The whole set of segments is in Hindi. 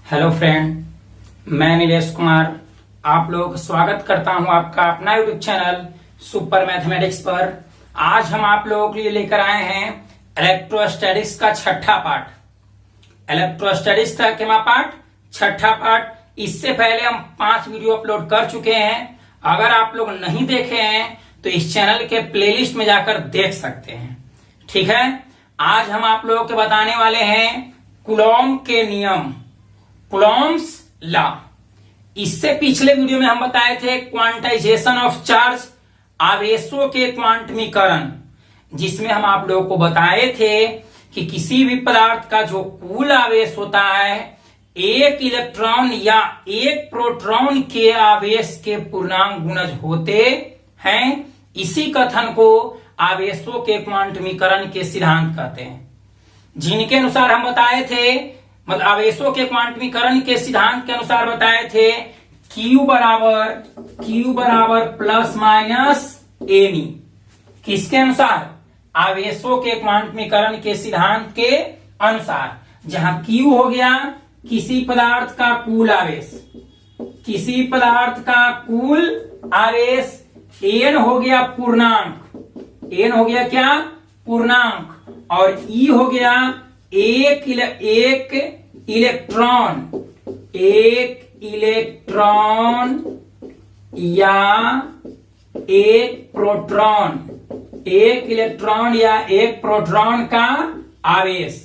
हेलो फ्रेंड, मैं नीलेश कुमार आप लोग स्वागत करता हूं आपका अपना यूट्यूब चैनल सुपर मैथमेटिक्स पर। आज हम आप लोगों के लिए लेकर आए हैं इलेक्ट्रोस्टैटिक्स का छठा पार्ट। इलेक्ट्रोस्टैटिक्स का कितना पार्ट? छठा पार्ट। इससे पहले हम 5 वीडियो अपलोड कर चुके हैं। अगर आप लोग नहीं देखे हैं तो इस चैनल के प्लेलिस्ट में जाकर देख सकते हैं। ठीक है, आज हम आप लोगों को बताने वाले हैं कूलॉम के नियम, कूलॉम्स लॉ। इससे पिछले वीडियो में हम बताए थे क्वांटाइजेशन ऑफ चार्ज, आवेशों के क्वांटमीकरण, जिसमें हम आप लोगों को बताए थे कि किसी भी पदार्थ का जो कुल आवेश होता है एक इलेक्ट्रॉन या एक प्रोटॉन के आवेश के पूर्णांक गुणज होते हैं। इसी कथन को आवेशों के क्वांटमीकरण के सिद्धांत कहते हैं, जिनके अनुसार हम बताए थे, मतलब आवेशों के क्वांटमीकरण के सिद्धांत के अनुसार बताए थे Q बराबर प्लस माइनस एनी। किसके अनुसार? आवेशों के क्वांटमीकरण के सिद्धांत के अनुसार, जहां Q हो गया किसी पदार्थ का कुल आवेश, किसी पदार्थ का कुल आवेश, N हो गया पूर्णांक, N हो गया क्या? पूर्णांक, और E हो गया एक इलेक्ट्रॉन या एक प्रोटॉन, एक इलेक्ट्रॉन या एक प्रोटॉन का आवेश।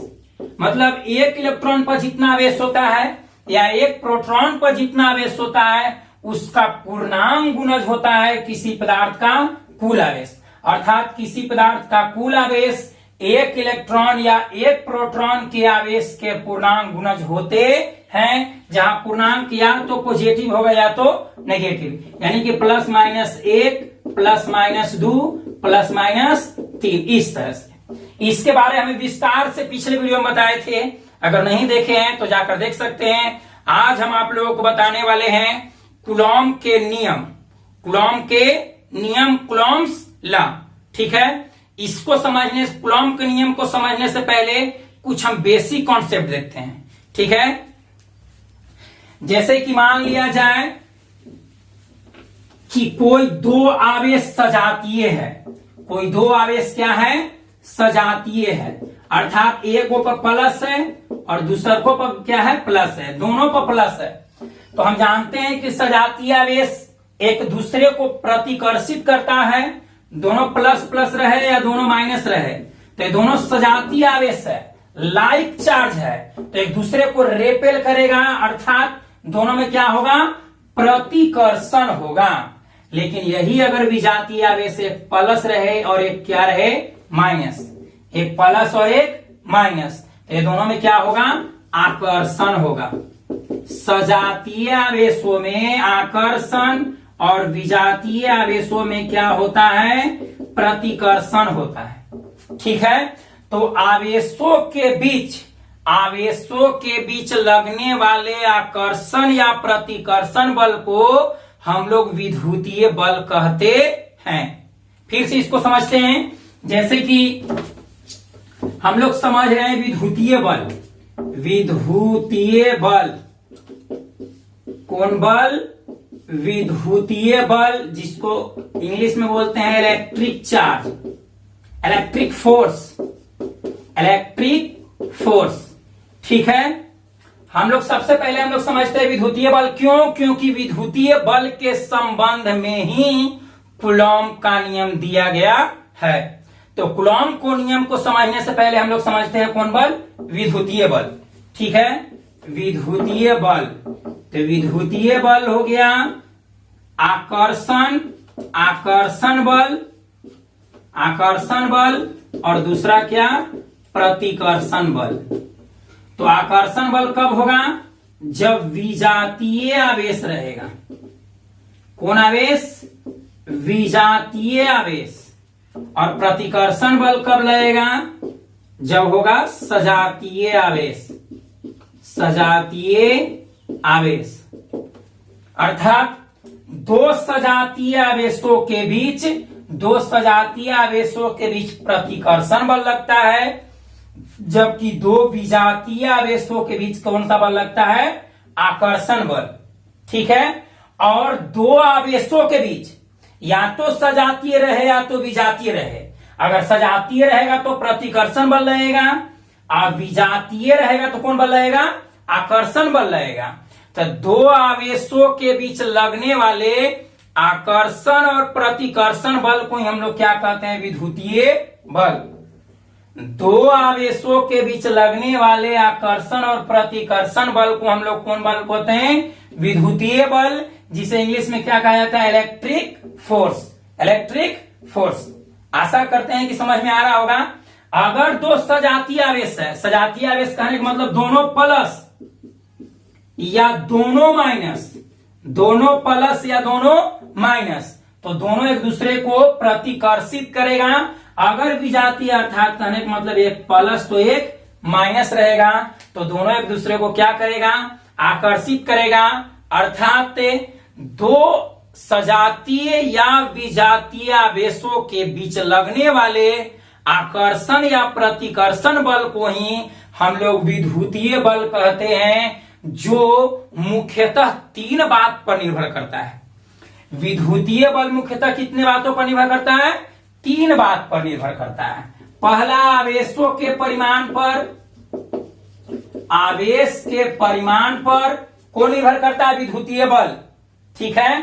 मतलब एक इलेक्ट्रॉन पर जितना आवेश होता है या एक प्रोटॉन पर जितना आवेश होता है उसका पूर्णांक गुणज होता है किसी पदार्थ का कुल आवेश। अर्थात किसी पदार्थ का कुल आवेश एक इलेक्ट्रॉन या एक प्रोटॉन के आवेश के पूर्णांक गुणज होते हैं, जहां पूर्णांक या तो पॉजिटिव होगा या तो नेगेटिव, यानी कि plus minus 1, plus minus 2, plus minus 3, इस तरह से। इसके बारे में हमें विस्तार से पिछले वीडियो में बताए थे। अगर नहीं देखे हैं तो जाकर देख सकते हैं। आज हम आप लोगों को बताने वाले हैं कूलॉम के नियम, कूलॉम के नियम, कूलॉम्स लॉ। ठीक है, इसको समझने, कूलॉम के नियम को समझने से पहले कुछ हम बेसिक कॉन्सेप्ट देखते हैं। ठीक है, जैसे कि मान लिया जाए कि कोई दो आवेश सजातीय है, कोई दो आवेश क्या है? सजातीय है। अर्थात एक पर प्लस है और दूसरे को पर क्या है? प्लस है, दोनों पर प्लस है। तो हम जानते हैं कि सजातीय आवेश एक दूसरे को प्रतिकर्षित करता है, दोनों प्लस प्लस रहे या दोनों माइनस रहे, तो ये दोनों सजातीय आवेश है, लाइक चार्ज है, तो एक दूसरे को रेपेल करेगा, अर्थात दोनों में क्या होगा? प्रतिकर्षण होगा। लेकिन यही अगर विजातीय आवेश एक प्लस रहे और एक क्या रहे? माइनस, एक प्लस और एक माइनस, तो ये दोनों में क्या होगा? आकर्षण होगा। सजातीय आवेशों में आकर्षण और विजातीय आवेशों में क्या होता है? प्रतिकर्षण होता है। ठीक है, तो आवेशों के बीच लगने वाले आकर्षण या प्रतिकर्षण बल को हम लोग विद्युतीय बल कहते हैं। फिर से इसको समझते हैं। जैसे कि हम लोग समझ रहे हैं विद्युतीय बल, विद्युतीय बल, कौन बल? विद्युतीय बल, जिसको इंग्लिश में बोलते हैं electric charge, electric force, electric force. ठीक है, हम लोग सबसे पहले हम लोग समझते हैं विद्युतीय बल। क्यों? क्योंकि विद्युतीय बल के संबंध में ही कूलॉम का नियम दिया गया है। तो कूलॉम को नियम को समझने से पहले हम लोग समझते हैं कौन बल? विद्युतीय बल। ठीक है, विद्युतीय बल, तो विद्युतीय बल हो गया आकर्षण, आकर्षण बल, आकर्षण बल, और दूसरा क्या? प्रतिकर्षण बल। तो आकर्षण बल कब होगा? जब विजातीय आवेश रहेगा। कौन आवेश? विजातीय आवेश। और प्रतिकर्षण बल कब लगेगा? जब होगा सजातीय आवेश, सजातीय आवेश। अर्थात दो सजातीय आवेशों के बीच, दो सजातीय आवेशों के बीच प्रतिकर्षण बल लगता है, जबकि दो विजातीय आवेशों के बीच कौन सा बल लगता है? आकर्षण बल। ठीक है, और दो आवेशों के बीच या तो सजातीय रहे या तो विजातीय रहे। अगर सजातीय रहेगा तो प्रतिकर्षण बल रहेगा, और विजातीय रहेगा तो कौन बल रहेगा? आकर्षण बल रहेगा। तो दो आवेशों के बीच लगने वाले आकर्षण और प्रतिकर्षण बल को हम लोग क्या कहते हैं? विद्युतीय बल। दो आवेशों के बीच लगने वाले आकर्षण और प्रतिकर्षण बल को हम लोग कौन बल कहते हैं? विद्युतीय बल, जिसे इंग्लिश में क्या कहा जाता है? Electric force. Electric force. आशा करते हैं कि समझ में आ रहा होगा। अगर दो सजातीय आवेश है, सजातीय आवेश कहने का मतलब दोनों प्लस या दोनों माइनस, दोनों प्लस या दोनों माइनस, तो दोनों एक दूसरे को प्रतिकर्षित करेगा। अगर विजातीय अर्थात कहने का मतलब एक प्लस तो एक माइनस रहेगा, तो दोनों एक दूसरे को क्या करेगा? आकर्षित करेगा। अर्थात दो सजातीय या विजातीय आवेशों के बीच लगने वाले आकर्षण या प्रतिकर्षण बल को ही हम लोग विद्युतीय बल कहते हैं, जो मुख्यतः तीन बात पर निर्भर करता है। विद्युतीय बल मुख्यतः कितने बातों पर निर्भर करता है? तीन बात पर निर्भर करता है। पहला, आवेशों के परिमाण पर। आवेश के परिमाण पर कौन निर्भर करता है? विद्युतीय बल। ठीक है,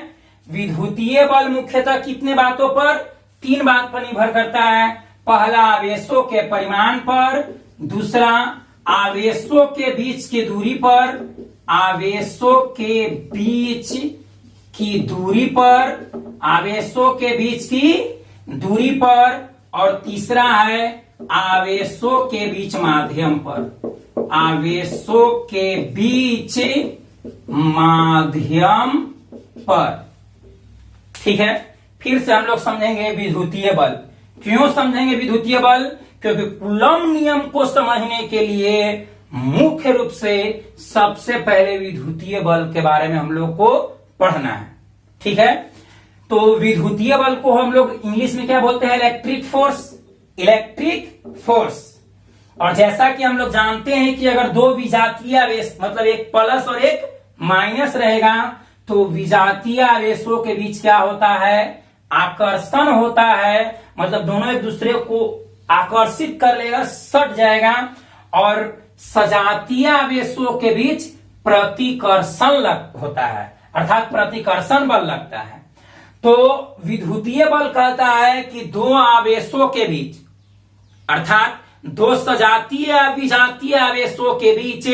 विद्युतीय बल मुख्यतः कितने बातों पर? तीन बात पर निर्भर करता है। पहला, आवेशों के परिमाण पर। दूसरा, आवेशों के बीच की दूरी पर। आवेशों के बीच की दूरी पर। आवेशों के बीच की दूरी पर। और तीसरा है आवेशों के बीच माध्यम पर। आवेशों के बीच माध्यम पर। ठीक है, फिर से हम लोग समझेंगे विद्युतीय बल। क्यों समझेंगे विद्युतीय बल? क्योंकि कूलॉम नियम को समझने के लिए मुख्य रूप से सबसे पहले विद्युतीय बल के बारे में हम लोग को पढ़ना है। ठीक है, तो विद्युतीय बल को हम लोग इंग्लिश में क्या बोलते हैं? Electric force. Electric force. और जैसा कि हम लोग जानते हैं कि अगर दो विजातीय आवेश मतलब एक प्लस और एक माइनस रहेगा, तो विजातीय आवेशों के बीच क्या होता है? आकर्षण होता है। मतलब दोनों एक दूसरे को आकर्षित कर लेगा, सट जाएगा। और सजातीय आवेशों के बीच प्रतिकर्षण होता है, अर्थात प्रतिकर्षण बल लगता है। तो विद्युतीय बल कहता है कि दो आवेशों के बीच, अर्थात दो सजातीय या विजातीय आवेशों के बीच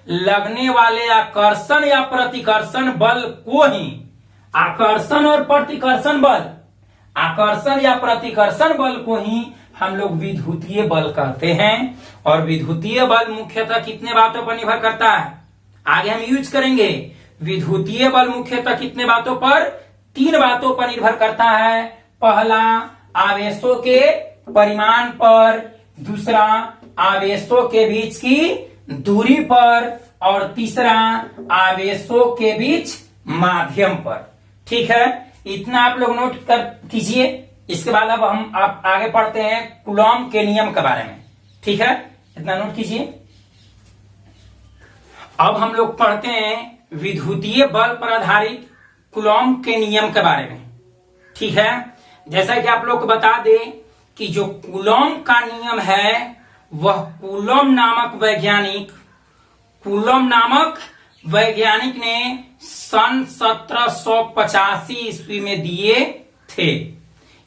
लगने वाले आकर्षण या प्रतिकर्षण बल को ही आकर्षण और प्रतिकर्षण बल, आकर्षण या प्रतिकर्षण बल को ही हम लोग विद्युतीय बल कहते हैं। और विद्युतीय बल मुख्यतः कितने बातों पर निर्भर करता है? आगे हम यूज करेंगे। विद्युतीय बल मुख्यतः कितने बातों पर? तीन बातों पर निर्भर करता है। पहला, आवेशों के परिमाण पर। दूसरा, आवेशों के बीच की दूरी पर। और तीसरा, आवेशों के बीच माध्यम पर। ठीक है, इतना आप लोग नोट कर कीजिए। इसके बाद अब हम आप आगे पढ़ते हैं कूलॉम के नियम के बारे में। ठीक है, इतना नोट कीजिए। अब हम लोग पढ़ते हैं विद्युतीय बल पर आधारित कूलॉम के नियम के बारे में। ठीक है, जैसा कि आप लोग को बता दें कि जो कूलॉम का नियम है वह कूलॉम नामक वैज्ञानिक ने सन 1785 ईस्वी में दिए थे।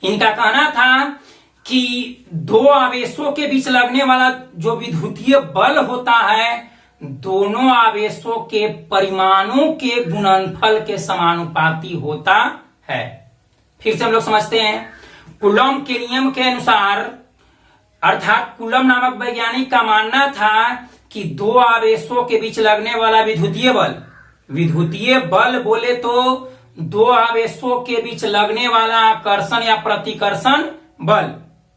इनका कहना था कि दो आवेशों के बीच लगने वाला जो विद्युतीय बल होता है, दोनों आवेशों के परिमाणों के गुणनफल के समानुपाती होता है। फिर से हम लोग समझते हैं। कूलॉम के नियम के अनुसार, अर्थात कूलॉम नामक वैज्ञानिक का मानना था कि दो आवेशों के बीच लगने वाला विद्युतीय बल बोले तो दो आवेशों के बीच लगने वाला आकर्षण या प्रतिकर्षण बल।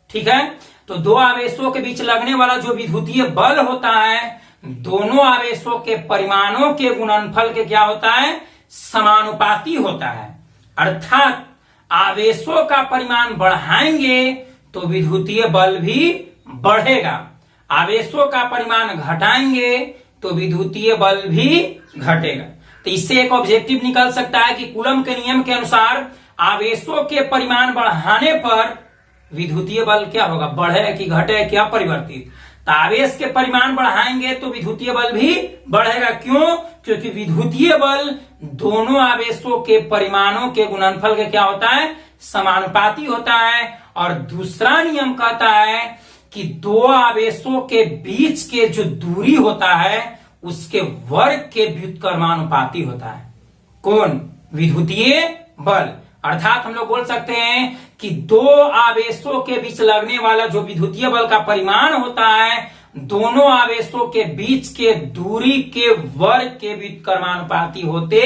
ठीक है, तो दो आवेशों के बीच लगने वाला जो विद्युतीय बल होता है, दोनों आवेशों के परिमाणों के गुणनफल के क्या होता है? समानुपाती होता है। अर्थात आवेशों का परिमाण बढ़ाएंगे तो विद्युतीय बल भी बढ़ेगा, आवेशों का परिमाण घटाएंगे तो विद्युतीय बल भी घटेगा। तो इससे एक ऑब्जेक्टिव निकल सकता है कि कूलम के नियम के अनुसार आवेशों के परिमाण बढ़ाने पर विद्युतीय बल क्या होगा, बढ़े कि घटे कि अपरिवर्तित। तो आवेश के परिमाण बढ़ाएंगे तो विद्युतीय बल भी बढ़ेगा। क्यों? क्योंकि विद्युतीय बल दोनों आवेशों के परिमाणों के गुणनफल के क्या होता है, समानुपाती होता है। और दूसरा नियम कहता है कि दो आवेशों के बीच के जो दूरी होता है उसके वर्ग के व्युत्क्रमानुपाती होता है। कौन? विद्युतीय बल। अर्थात हम लोग बोल सकते हैं कि दो आवेशों के बीच लगने वाला जो विद्युतीय बल का परिमाण होता है दोनों आवेशों के बीच के दूरी के वर्ग के व्युत्क्रमानुपाती होते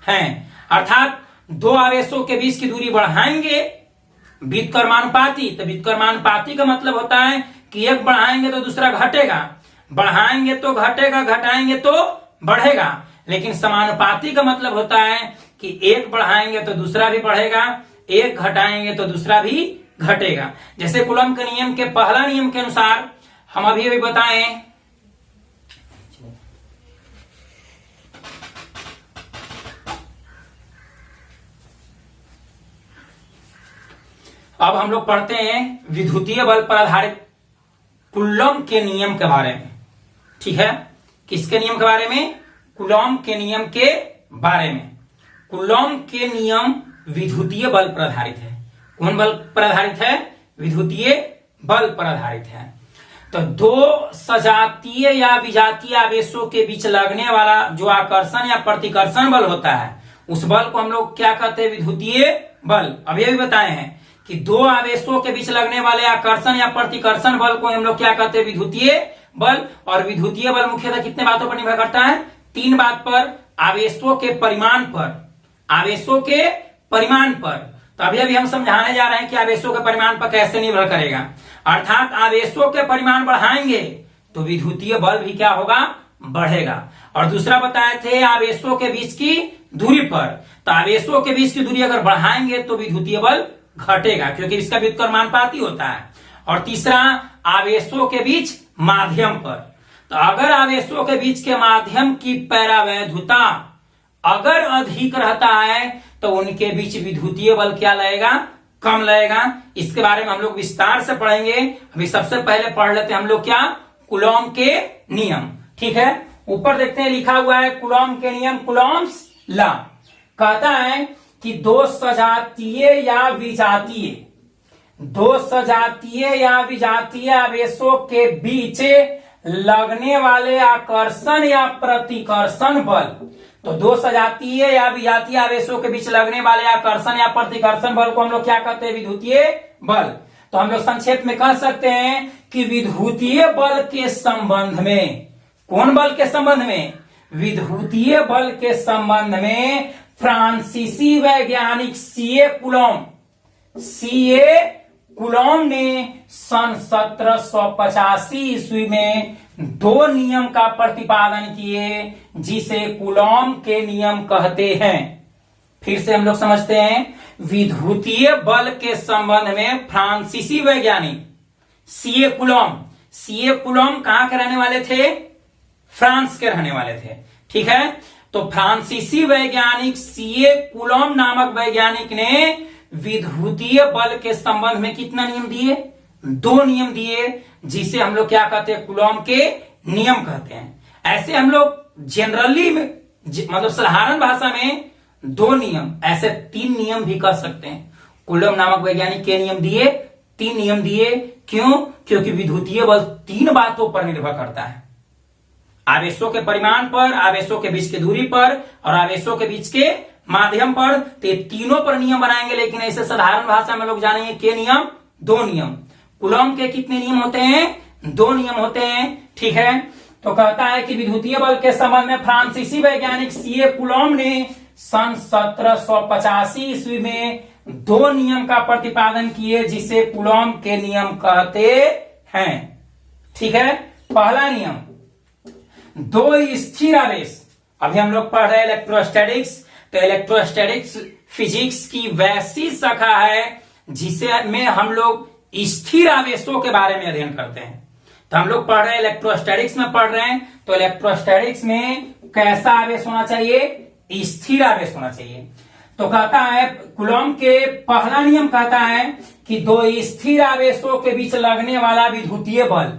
हैं। अर्थात दो आवेशों के बीच की दूरी बढ़ाएंगे व्युत्क्रमानुपाती, तो व्युत्क्रमानुपाती का मतलब होता है कि एक बढ़ाएंगे तो दूसरा घटेगा, बढ़ाएंगे तो घटेगा, घटाएंगे तो बढ़ेगा। लेकिन समानुपाती का मतलब होता है कि एक बढ़ाएंगे तो दूसरा भी बढ़ेगा, एक घटाएंगे तो दूसरा भी घटेगा। जैसे कूलम के नियम के पहला नियम के अनुसार हम अभी बताएं, अब हम लोग पढ़ते हैं विद्युतीय बल पर आधारित कूलम के नियम के बारे में। ठीक है, किसके नियम के बारे में? कूलम के नियम के बारे में। कूलम के नियम विद्युतीय बल पर आधारित है। कौन बल पर आधारित है? विद्युतीय बल पर आधारित है। तो दो सजातीय या विजातीय आवेशों के बीच लगने वाला जो आकर्षण या प्रतिकर्षण बल होता है उस बल को हम लोग क्या कहते हैं? विद्युतीय बल। अभी अभी बताए हैं कि दो आवेशों के बीच लगने वाले आकर्षण या प्रतिकर्षण बल को हम लोग क्या कहते हैं? विद्युतीय बल। और विद्युतीय बल मुख्यतः कितने बातों पर निर्भर करता है? तीन बात पर। आवेशों के परिमाण पर, आवेशों के परिमाण पर। तो अभी अभी हम समझाने जा रहे हैं कि आवेशों के परिमाण पर कैसे निर्भर करेगा। अर्थात आवेशों के परिमाण बढ़ाएंगे तो विद्युतीय बल भी क्या होगा? बढ़ेगा। और दूसरा बताए थे आवेशों के बीच की दूरी पर। तो आवेशों के बीच की दूरी अगर बढ़ाएंगे तो विद्युतीय बल घटेगा क्योंकि इसका व्युत्क्रमानुपाती होता है। और तीसरा आवेशों के बीच माध्यम पर। तो अगर आवेशों के बीच के माध्यम की पैरावैधुता अगर अधिक रहता है तो उनके बीच विद्युतीय बल क्या लगेगा? कम लगेगा। इसके बारे में हम लोग विस्तार से पढ़ेंगे। अभी सबसे पहले पढ़ लेते हैं हम लोग क्या? कूलम के नियम। ठीक है, ऊपर देखते हैं लिखा हुआ है कूलम के नियम, कूलम्स लॉ। कहता है कि दो सजातीय या विजातीय, दो सजातीय या विजातीय आवेशों के बीच लगने वाले आकर्षण या प्रतिकर्षण बल। तो दो सजातीय या विजातीय आवेशों के बीच लगने वाले आकर्षण या प्रतिकर्षण बल को हम लोग क्या कहते हैं? विद्युतीय बल। तो हम लोग संक्षेप में कह सकते हैं कि विद्युतीय बल के संबंध में, कौन बल के संबंध में? विद्युतीय बल के संबंध में फ्रांसीसी वैज्ञानिक सीए कूलम ने सन 1785 ईस्वी में दो नियम का प्रतिपादन किए जिसे कूलम के नियम कहते हैं। फिर से हम लोग समझते हैं, विद्युतीय बल के संबंध में फ्रांसीसी वैज्ञानिक सीए कूलम कहां के रहने वाले थे? फ्रांस के रहने वाले थे। ठीक है, तो फ्रांसीसी वैज्ञानिक सीए कूलम नामक वैज्ञानिक ने विद्युतीय बल के संबंध में कितना नियम दिए? दो नियम दिए जिसे हम लोग क्या कहते हैं? कूलम के नियम कहते हैं। ऐसे हम लोग जनरली मतलब साधारण भाषा में दो नियम, ऐसे तीन नियम भी कह सकते हैं। कूलम नामक वैज्ञानिक के नियम दिए, तीन नियम दिए। क्यों? क्योंकि विद्युतीय बल तीन बातों पर निर्भर करता है, आवेशों के परिमाण पर, आवेशों के बीच की दूरी पर और आवेशों के बीच के माध्यम पर। तो तीनों पर नियम बनाएंगे, लेकिन ऐसे साधारण भाषा में लोग जानेंगे के नियम? दो नियम। कूलम के कितने नियम होते हैं? दो नियम होते हैं। ठीक है, तो कहता है कि विद्युतीय बल के संबंध में फ्रांसीसी वैज्ञानिक सीए कूलम ने सन 1785 ईस्वी में दो नियम का प्रतिपादन किए जिसे कूलम के नियम कहते हैं। ठीक है, पहला नियम, दो स्थिर आवेश। अभी हम लोग पढ़ रहे हैं इलेक्ट्रोस्टैटिक्स। तो इलेक्ट्रोस्टैटिक्स फिजिक्स की वैसी शाखा है जिसे में हम लोग स्थिर आवेशों के बारे में अध्ययन करते हैं। तो हम लोग पढ़ रहे हैं इलेक्ट्रोस्टैटिक्स में पढ़ रहे हैं, तो इलेक्ट्रोस्टैटिक्स में कैसा आवेश होना चाहिए? स्थिर आवेश होना चाहिए। तो कहता है कूलॉम के पहला नियम कहता है कि दो स्थिर आवेशों के बीच लगने वाला विद्युतीय बल,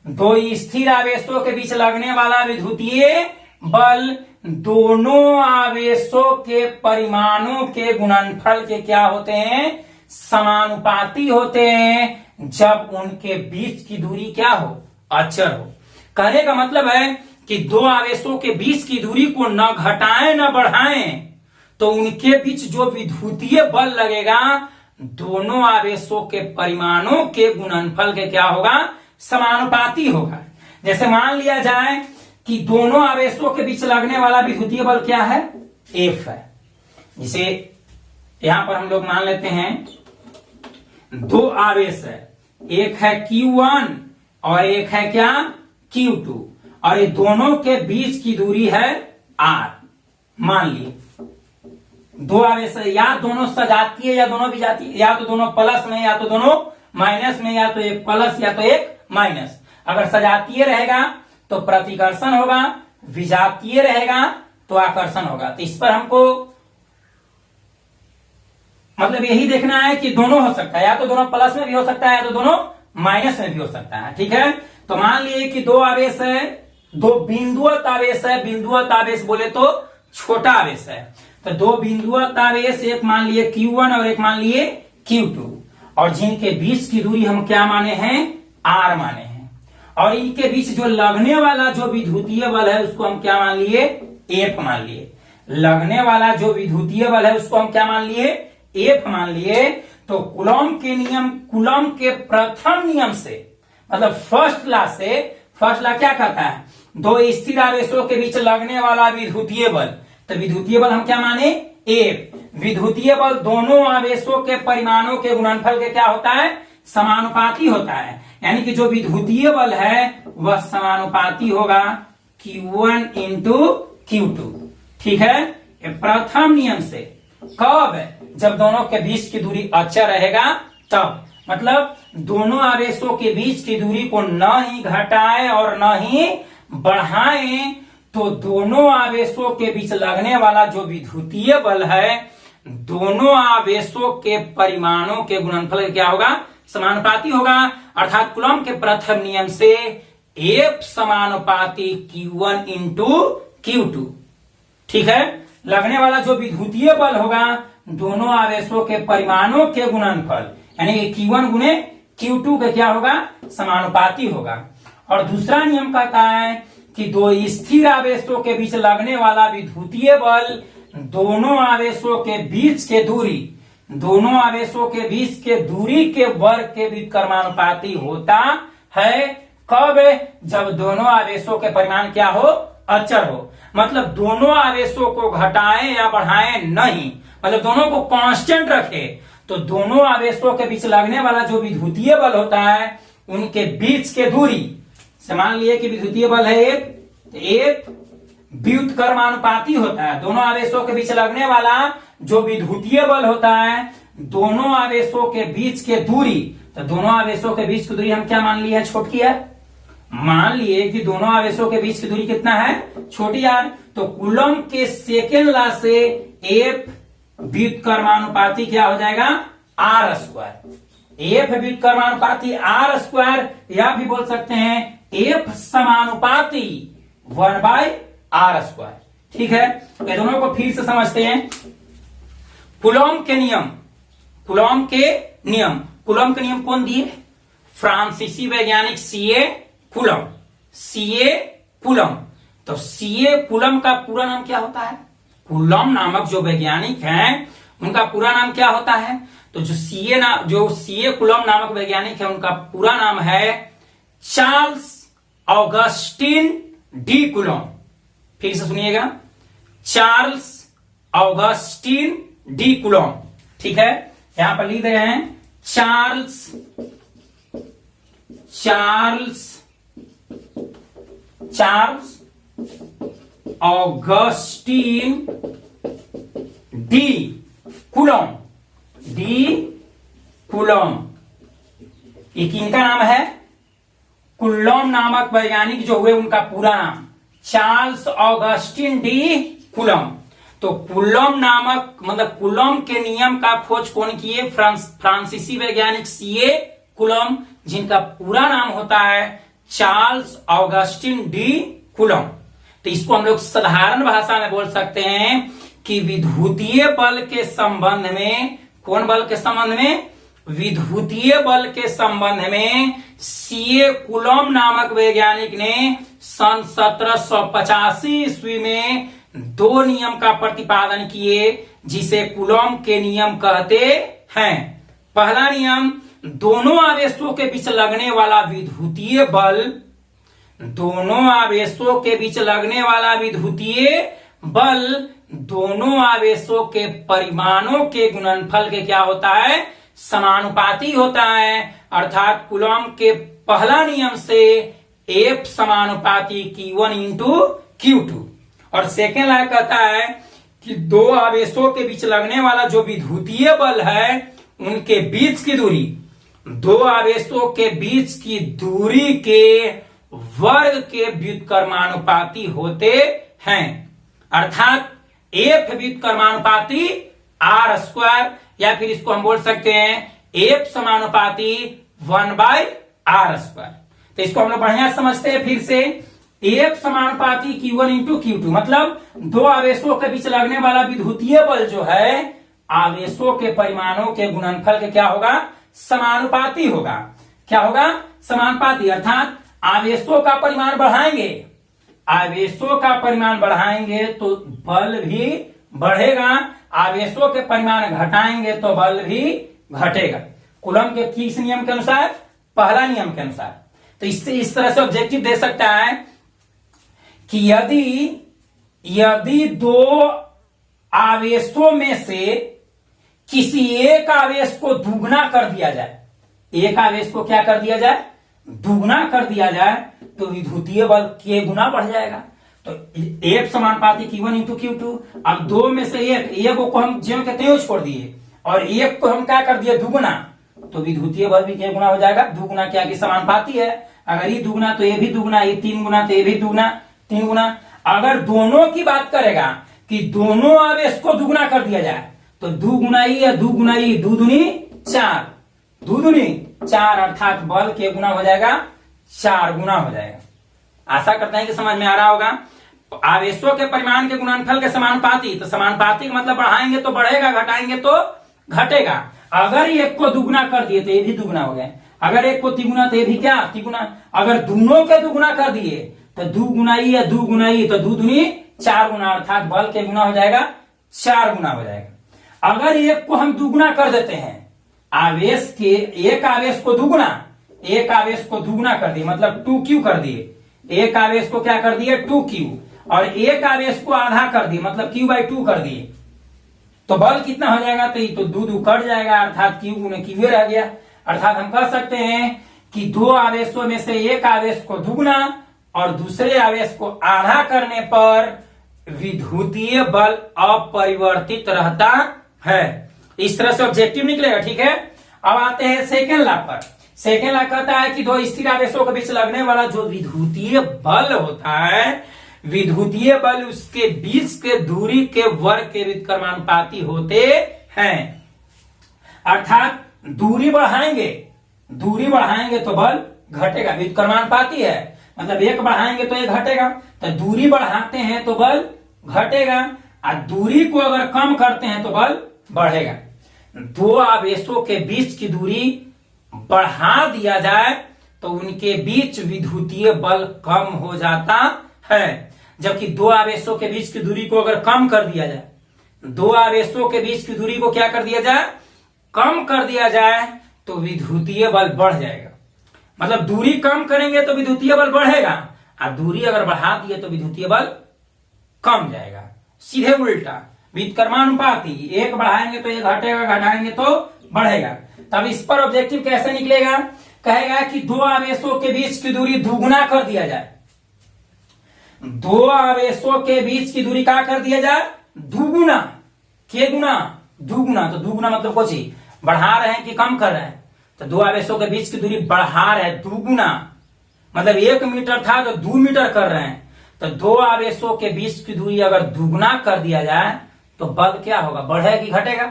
दो स्थिर आवेशों के बीच लगने वाला विद्युतीय बल दोनों आवेशों के परिमाणों के गुणनफल के क्या होते हैं? समानुपाती होते हैं, जब उनके बीच की दूरी क्या हो? अचर हो। कहने का मतलब है कि दो आवेशों के बीच की दूरी को न घटाएं न बढ़ाएं, तो उनके बीच जो विद्युतीय बल लगेगा दोनों आवेशों के परिमाणों के गुणनफल के क्या होगा? समानुपाती होगा। जैसे मान लिया जाए कि दोनों आवेशों के बीच लगने वाला विद्युतीय बल क्या है? F है। जिसे यहां पर हम लोग मान लेते हैं दो आवेश है, एक है Q1 और एक है क्या? Q2, और ये दोनों के बीच की दूरी है R। मान लिए दो आवेश है, या दोनों सजातीय या दोनों विजातीय, या तो दोनों प्लस में या तो दोनों माइनस में, या तो एक प्लस या तो एक माइनस। अगर सजातीय रहेगा तो प्रतिकर्षण होगा, विजातीय रहेगा तो आकर्षण होगा। तो इस पर हमको मतलब यही देखना है कि दोनों हो सकता है, या तो दोनों प्लस में भी हो सकता है या तो दोनों माइनस में भी हो सकता है। ठीक है, तो मान लिए कि दो आवेश है, दो बिंदुवत आवेश है। बिंदुवत आवेश बोले तो छोटा आवेश है, तो दो बिंदुवत आवेश, एक मान लिए Q1 और एक मान लिए Q2, और जिनके बीच की दूरी हम क्या माने हैं? R माने हैं। और इनके बीच जो लगने वाला जो विद्युतीय बल है उसको हम क्या मान लिए? F मान लिए। लगने वाला जो विद्युतीय बल है उसको हम क्या मान लिए? F मान लिए। तो कूलॉम के नियम, कूलॉम के प्रथम नियम से, मतलब फर्स्ट लॉ से, फर्स्ट लॉ क्या कहता है? दो स्थिर आवेशों के बीच लगने वाला विद्युतीय बल, तो विद्युतीय बल हम क्या माने? F। विद्युतीय बल दोनों आवेशों के परिमाणों के गुणनफल के क्या होता है? समानुपाती होता है। यानी कि जो विद्युतीय बल है वह समानुपाती होगा Q1 इंटू Q2। ठीक है, ये प्रथम नियम से। कब? जब दोनों के बीच की दूरी अचर रहेगा तब, मतलब दोनों आवेशों के बीच की दूरी को न ही घटाएं और न ही बढ़ाएं, तो दोनों आवेशों के बीच लगने वाला जो विद्युतीय बल है दोनों आवेशों के परिमाणों के गुणनफल क्या होगा? समानुपाती होगा। अर्थात कूलॉम के प्रथम नियम से F समानुपाती Q1 इंटू Q2। ठीक है, लगने वाला जो विद्युतीय बल होगा दोनों आवेशों के परिमाणों के गुणनफल, यानी कि Q1 गुणे Q2 के क्या होगा? समानुपाती होगा। और दूसरा नियम कहता है कि दो स्थिर आवेशों के बीच लगने वाला विद्युतीय बल दोनों आवेशों के बीच के दूरी, दोनों आवेशों के बीच के दूरी के वर्ग के व्युत्क्रमानुपाती होता है। कब? जब दोनों आवेशों के परिमाण क्या हो? अचर हो। मतलब दोनों आवेशों को घटाएं या बढ़ाएं नहीं, मतलब दोनों को कांस्टेंट रखे। तो दोनों आवेशों के बीच लगने वाला जो विद्युतीय बल होता है उनके बीच के दूरी से, मान लिए कि विद्युतीय बल है एक व्युत्क्रमानुपाती होता है। दोनों आवेशों के बीच लगने वाला जो विद्युतीय बल होता है दोनों आवेशों के बीच के दूरी, तो दोनों आवेशों के बीच की दूरी हम क्या मान लिए? छोटी है। मान लिए कि दोनों आवेशों के बीच की दूरी कितना है? छोटी r। तो कूलॉम के सेकेंड लॉ से F व्युत्क्रमानुपाती क्या हो जाएगा? R square. F व्युत्क्रमानुपाती R square, या भी बोल सकते हैं F समानुपाती 1/r स्क्वायर। ठीक है, ये दोनों को फिर से समझते हैं। कूलॉम के नियम, कूलॉम के नियम, कूलॉम के नियम कौन दिए? फ्रांसीसी वैज्ञानिक सीए कूलॉम, सीए कूलॉम। तो सीए कूलॉम का पूरा नाम क्या होता है? कूलॉम नामक जो वैज्ञानिक हैं उनका पूरा नाम क्या होता है? तो जो सीए कूलॉम नामक वैज्ञानिक है उनका पूरा नाम है चार्ल्स ऑगस्टिन डी कूलॉम। फिर से सुनिएगा, चार्ल्स ऑगस्टिन डी कूलॉम। ठीक है, यहां पर लिख रहे हैं Charles Augustin de Coulomb, D Coulomb. ये किनका नाम है? कुलॉम नामक वैज्ञानिक जो हुए उनका पूरा नाम चार्ल्स ऑगस्टिन डी कुलॉम। तो कुलॉम नामक मतलब कुलॉम के नियम का खोज कौन किए? फ्रांसीसी वैज्ञानिक सीए कुलॉम, जिनका पूरा नाम होता है चार्ल्स ऑगस्टिन डी कुलॉम। तो इसको हम लोग साधारण भाषा में बोल सकते हैं कि विद्युतीय बल के संबंध में, कौन बल के संबंध में? विद्युतीय बल के संबंध में सीए कुलॉम नामक वैज्ञानिक ने सन 1785 ईस्वी में दो नियम का प्रतिपादन किए, जिसे कुलॉम के नियम कहते हैं। पहला नियम, दोनों आवेशों के बीच लगने वाला विद्युतीय बल, दोनों आवेशों के बीच लगने वाला विद्युतीय बल दोनों आवेशों के परिमाणों के गुणनफल के क्या होता है? समानुपाती होता है। अर्थात कुलॉम के पहला नियम से F समानुपाती Q1 इंटू Q2। और सेकेंड लॉ कहता है कि दो आवेशों के बीच लगने वाला जो विद्युतीय बल है उनके बीच की दूरी, दो आवेशों के बीच की दूरी के वर्ग के व्युत्क्रमानुपाती होते हैं। अर्थात F व्युत्क्रमानुपाती R स्क्वायर, या फिर इसको हम बोल सकते हैं F समानुपाती 1/R स्क्वायर। तो इसको हम लोग बढ़िया समझते हैं फिर से। F समानुपाती Q1 इंटू Q2 मतलब दो आवेशों के बीच लगने वाला विद्युतीय बल जो है आवेशों के परिमाणों के गुणनफल के क्या होगा? समानुपाती होगा। क्या होगा? समानुपाती। अर्थात आवेशों का परिमाण बढ़ाएंगे, आवेशों का परिमाण बढ़ाएंगे तो बल भी बढ़ेगा, आवेशों के परिमाण घटाएंगे तो बल भी घटेगा। कूलम के किस नियम के अनुसार? पहला नियम के अनुसार। तो इससे इस तरह से ऑब्जेक्टिव दे सकता है कि यदि दो आवेशों में से किसी एक आवेश को दुगना कर दिया जाए, एक आवेश को क्या कर दिया जाए? दुगना कर दिया जाए, तो विद्युतीय बल के गुना बढ़ जाएगा। तो F समानुपाती Q1 इंटू Q2। अब दो में से एक को हम ज्यों के त्यों छोड़ दिए और एक को हम क्या कर दिए? दुगुना, तो विद्युतीय बल भी क्या गुना हो जाएगा? दुगुना। क्या कि समानुपाती है, अगर ये दुगुना तो ये भी दुगुना, ये तीन गुना तो ये भी दुगुना, तीन गुना। अगर दोनों की बात करेगा कि दोनों आवेश को दुगुना कर दिया जाए तो दुगुनाई या दुगुनाई, दो दूनी चार, दो दूनी चार, अर्थात बल के गुना हो जाएगा 4 गुना हो जाएगा। आशा करते हैं कि समझ में आ रहा होगा। आवेशों के परिमाण के गुणनफल के समानुपाती, तो समानुपाती मतलब बढ़ाएंगे तो बढ़ेगा, घटाएंगे तो घटेगा। अगर एक को दुगुना कर दिए तो ये भी दुगुना हो गए, अगर एक को तिगुना तो ये भी क्या? तिगुना। अगर दोनों के दुगुना कर दिए तो दुगुनाई या दुगुनाई, तो दो दूनी 4 गुना, अर्थात बल के गुना हो जाएगा 4 गुना हो जाएगा। अगर एक को हम दुगुना कर देते हैं, आवेश के एक आवेश को दुगुना, एक आवेश को दुगुना कर दिए मतलब 2Q कर दिए, एक आवेश को क्या कर दिए? 2Q, और एक आवेश को आधा कर दिए मतलब Q/2 कर दिए, तो बल कितना हो जाएगा? तो ये तो दो कट जाएगा, अर्थात Q गुने Q रह गया। अर्थात हम कह सकते हैं कि दो आवेशों में से एक आवेश को दुगुना और दूसरे आवेश को आधा करने पर विद्युतीय बल अपरिवर्तित रहता है। इस तरह से ऑब्जेक्टिव निकलेगा। ठीक है, अब आते हैं सेकेंड लॉ पर। सेकेंड लॉ कहता है कि दो स्थिर आवेशों के बीच लगने वाला जो विद्युतीय बल होता है, विद्युतीय बल उसके बीच के दूरी के वर्ग के व्युत्क्रमानुपाती होते हैं। अर्थात दूरी बढ़ाएंगे तो बल घटेगा, व्युत्क्रमानुपाती है मतलब एक बढ़ाएंगे तो एक घटेगा, तो दूरी बढ़ाते हैं तो बल घटेगा, और दूरी को अगर कम करते हैं तो बल बढ़ेगा। दो आवेशों के बीच की दूरी बढ़ा दिया जाए तो उनके बीच विद्युतीय बल कम हो जाता है, जबकि दो आवेशों के बीच की दूरी को अगर कम कर दिया जाए, दो आवेशों के बीच की दूरी को क्या कर दिया जाए? कम कर दिया जाए तो विद्युतीय बल बढ़ जाएगा। मतलब दूरी कम करेंगे तो विद्युतीय बल बढ़ेगा, और दूरी अगर बढ़ा दिए तो विद्युतीय बल कम जाएगा। सीधे उल्टा व्युत्क्रमानुपाती, एक बढ़ाएंगे तो एक घटेगा, घटाएंगे तो बढ़ेगा। तब इस पर ऑब्जेक्टिव कैसे निकलेगा? कहेगा कि दो आवेशों के बीच की दूरी दुगुना कर दिया जाए, दो आवेशों के बीच की दूरी क्या कर दिया जाए? दुगुना। के गुना? दुगुना। तो दुगुना मतलब कुछ ही बढ़ा रहे हैं कि कम कर रहे हैं? तो दो आवेशों के बीच की दूरी बढ़ा रहे हैं, दुगुना मतलब 1 मीटर था तो 2 मीटर कर रहे हैं। तो दो आवेशों के बीच की दूरी अगर दुगना कर दिया जाए तो बल क्या होगा, बढ़ेगा कि घटेगा?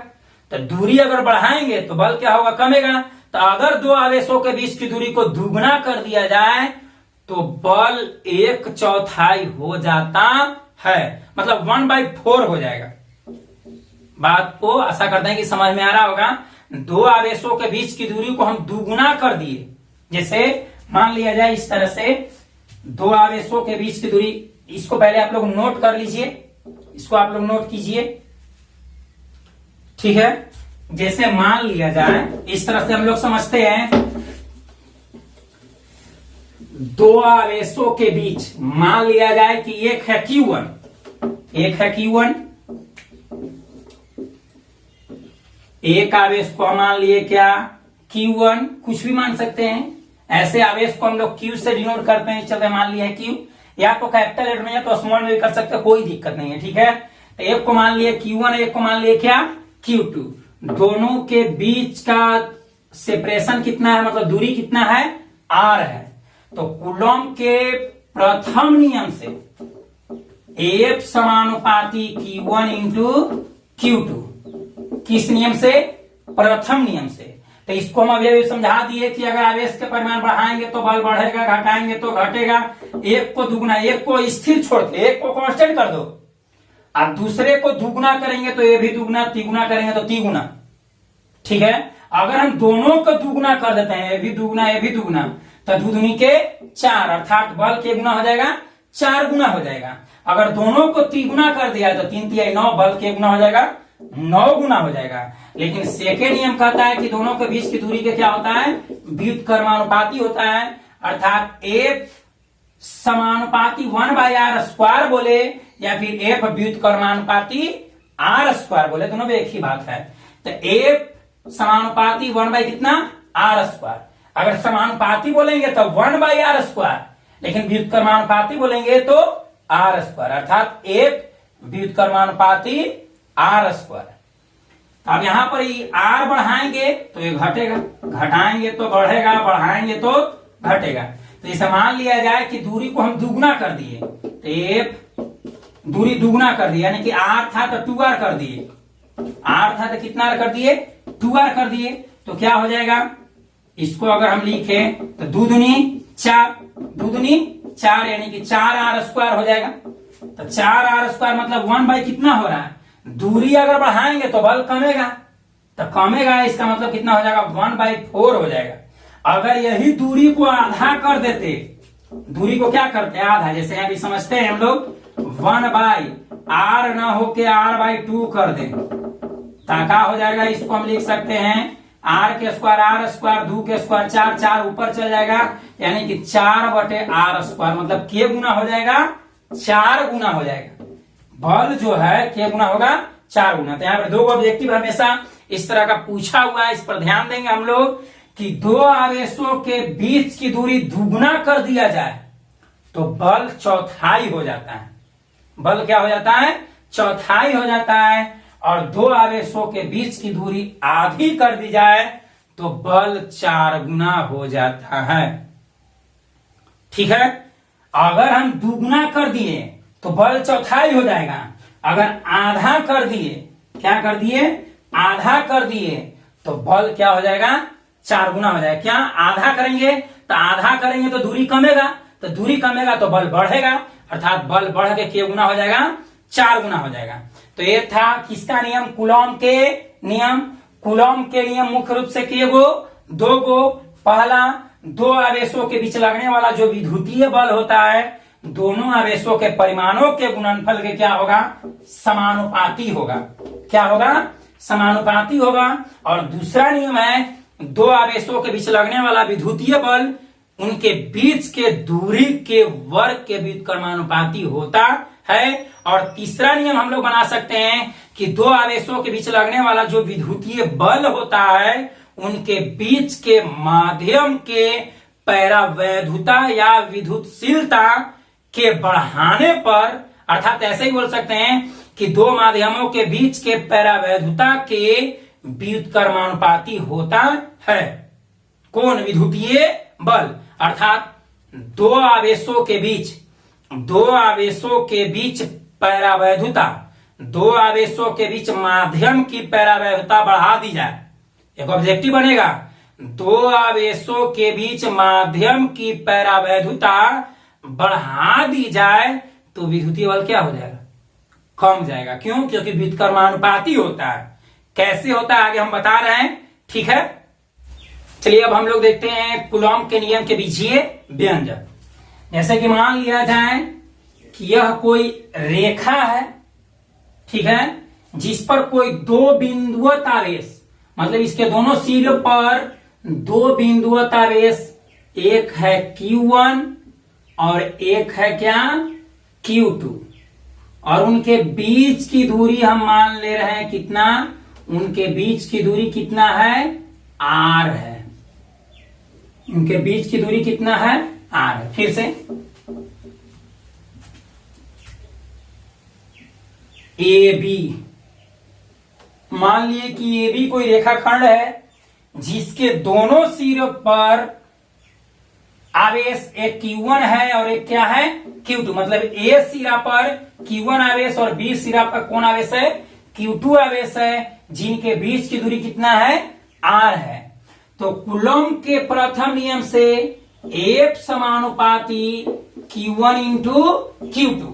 तो दूरी अगर बढ़ाएंगे तो बल क्या होगा, कमेगा। तो अगर दो आवेशों के बीच की दूरी को दुगना कर दिया जाए तो बल 1/4 हो जाता है, मतलब 1/4 हो जाएगा। बात को आशा करते हैं कि समझ में आ रहा होगा। दो आवेशों के बीच की दूरी को हम दुगुना कर दिए। जैसे मान लिया जाए इस तरह से, दो आवेशों के बीच की दूरी, इसको पहले आप लोग नोट कर लीजिए, इसको आप लोग नोट कीजिए, ठीक है। जैसे मान लिया जाए इस तरह से हम लोग समझते हैं, दो आवेशों के बीच मान लिया जाए कि एक है Q1, एक है Q1, एक आवेश को मान लिए क्या, Q1, कुछ भी मान सकते हैं। ऐसे आवेश को हम लोग Q से डिनोट करते हैं, चलते मान लिया है Q, या तो कैपिटल लेटर में या तो स्मॉल में भी कर सकते हैं, कोई दिक्कत नहीं है, ठीक है। तो एक को मान लिए Q1, एक को मान लिए क्या, Q2। दोनों के बीच का सेपरेशन कितना है, मतलब दूरी कितना है, R है। तो कूलॉम के प्रथम नियम से F समानुपाती Q1 इंटू Q2, किस नियम से, प्रथम नियम से। तो इसको हम अभी समझा दिए कि अगर आवेश के परिमाण बढ़ाएंगे तो बल बढ़ेगा, घटाएंगे तो घटेगा। एक को दुगुना, एक को स्थिर छोड़ के एक को कांस्टेंट कर दो, और दूसरे को दुगुना करेंगे तो ये भी दुगुना, तिगुना करेंगे तो तिगुना, ठीक है। अगर हम दोनों को दुगुना कर देते हैं, ये भी दुगुना ये भी दुगुना, तो दो दूनी के 4, अर्थात बल के गुना हो जाएगा 4 गुना हो जाएगा। अगर दोनों को तिगुना कर दिया तो 3 तिहाई 9, बल के गुना हो जाएगा 9 गुना हो जाएगा। लेकिन सेकेंड नियम कहता है कि दोनों के बीच की दूरी के क्या होता है, व्युत्क्रमानुपाती होता है, अर्थात F समानुपाती 1/r² बोले या फिर F व्युत्क्रमानुपाती r² बोले, दोनों में एक ही बात है। तो F समानुपाती 1 कितना, r²। अगर समानुपाती बोलेंगे तो 1/r², लेकिन व्युत्क्रमानुपाती बोलेंगे तो r², अर्थात F व्युत्क्रमानुपाती r²। अब यहां पर ये r बढ़ाएंगे तो ये घटेगा, घटाएंगे तो बढ़ेगा, बढ़ाएंगे तो घटेगा। तो इसे मान लिया जाए कि दूरी को हम दुगुना कर दिए, तो F दूरी दुगुना कर दिए, यानी कि r था तो 2r कर दिए, r था तो कितना r कर दिए, 2r कर दिए। तो क्या हो जाएगा, इसको अगर हम लिखे तो दो दूनी 4, यानी कि 4r² हो जाएगा। तो 4r² मतलब 1 कितना हो रहा है, दूरी अगर बढ़ाएंगे तो बल कमेगा, तो कमेगा, इसका मतलब कितना हो जाएगा, 1/4 हो जाएगा। अगर यही दूरी को आधा कर देते, दूरी को क्या करते हैं, आधा, जैसे अभी समझते हैं हम लोग 1/r ना होके r/2 कर दें, ताका हो जाएगा। इसको हम लिख सकते हैं r², 2 के स्क्वायर 4, 4 ऊपर चल जाएगा, यानी कि 4/r², मतलब k गुना हो जाएगा, 4 गुना हो जाएगा। बल जो है k गुना होगा 4 गुना। तो यहाँ पर दो ऑब्जेक्टिव हमेशा इस तरह का पूछा हुआ है, इस पर ध्यान देंगे हम लोग कि दो आवेशों के बीच की दूरी दुगुना कर दिया जाए तो बल चौथाई हो जाता है। बल क्या हो जाता है, चौथाई हो जाता है। और दो आवेशों के बीच की दूरी आधी कर दी जाए तो बल 4 गुना हो जाता है, ठीक है। अगर हम दुगुना कर दिए तो बल चौथाई हो जाएगा। अगर आधा कर दिए, क्या कर दिए, आधा कर दिए, तो बल क्या हो जाएगा, 4 गुना हो जाएगा। क्या आधा करेंगे, तो आधा करेंगे तो दूरी कमेगा, तो दूरी कमेगा तो बल बढ़ेगा, अर्थात बल बढ़ के k गुना हो जाएगा, 4 गुना हो जाएगा। तो ये था किसका नियम, कूलॉम के नियम। कूलॉम के नियम मुख्य रूप से के गो, 2 गो। पहला, दो आवेशों के बीच लगने वाला जो विद्युतीय बल होता है, दोनों आवेशों के परिमाणों के गुणनफल के क्या होगा, समानुपाती होगा। क्या होगा, समानुपाती होगा। और दूसरा नियम है, दो आवेशों के बीच लगने वाला विद्युतीय बल उनके बीच के दूरी के वर्ग के व्युत्क्रमानुपाती होता है। और तीसरा नियम हम लोग बना सकते हैं कि दो आवेशों के बीच लगने वाला जो विद्युतीय बल होता है उनके बीच के माध्यम के पैरावैधुता या विद्युतशीलता के बढ़ाने पर, अर्थात ऐसे ही बोल सकते हैं कि दो माध्यमों के बीच के पैरावैधुता के व्युत्क्रमानुपाती होता है। कौन, विद्युतीय बल, अर्थात दो आवेशों के बीच पैरावैधुता, दो आवेशों के बीच माध्यम की पैरावैधुता बढ़ा दी जाए, एक ऑब्जेक्टिव बनेगा। दो आवेशों के बीच माध्यम की पैरावैधुता बढ़ा दी जाए तो विद्युतीय बल क्या हो जाएगा, कम जाएगा। क्यों? क्योंकि व्युत्क्रमानुपाती होता है। कैसे होता है आगे हम बता रहे हैं, ठीक है। चलिए अब हम लोग देखते हैं कूलॉम के नियम के बीजीय व्यंजक। जैसे कि मान लिया जाए कि यह कोई रेखा है, ठीक है, जिस पर कोई दो बिंदुवत आवेश, मतलब इसके दोनों सिरों पर दो बिंदुवत आवेश, एक है Q1 और एक है क्या, Q2, और उनके बीच की दूरी हम मान ले रहे हैं कितना, उनके बीच की दूरी कितना है, R है। उनके बीच की दूरी कितना है, R है। फिर से AB, मान लिए कि AB कोई रेखाखंड है जिसके दोनों सिरों पर आवेश एक Q1 है और एक क्या है, Q2, मतलब A सिरा पर Q1 आवेश और B सिरा पर कौन आवेश है, Q2 आवेश है, जिनके बीच की दूरी कितना है, R है। तो कूलॉम के प्रथम नियम से F समानुपाती Q1 इंटू Q2,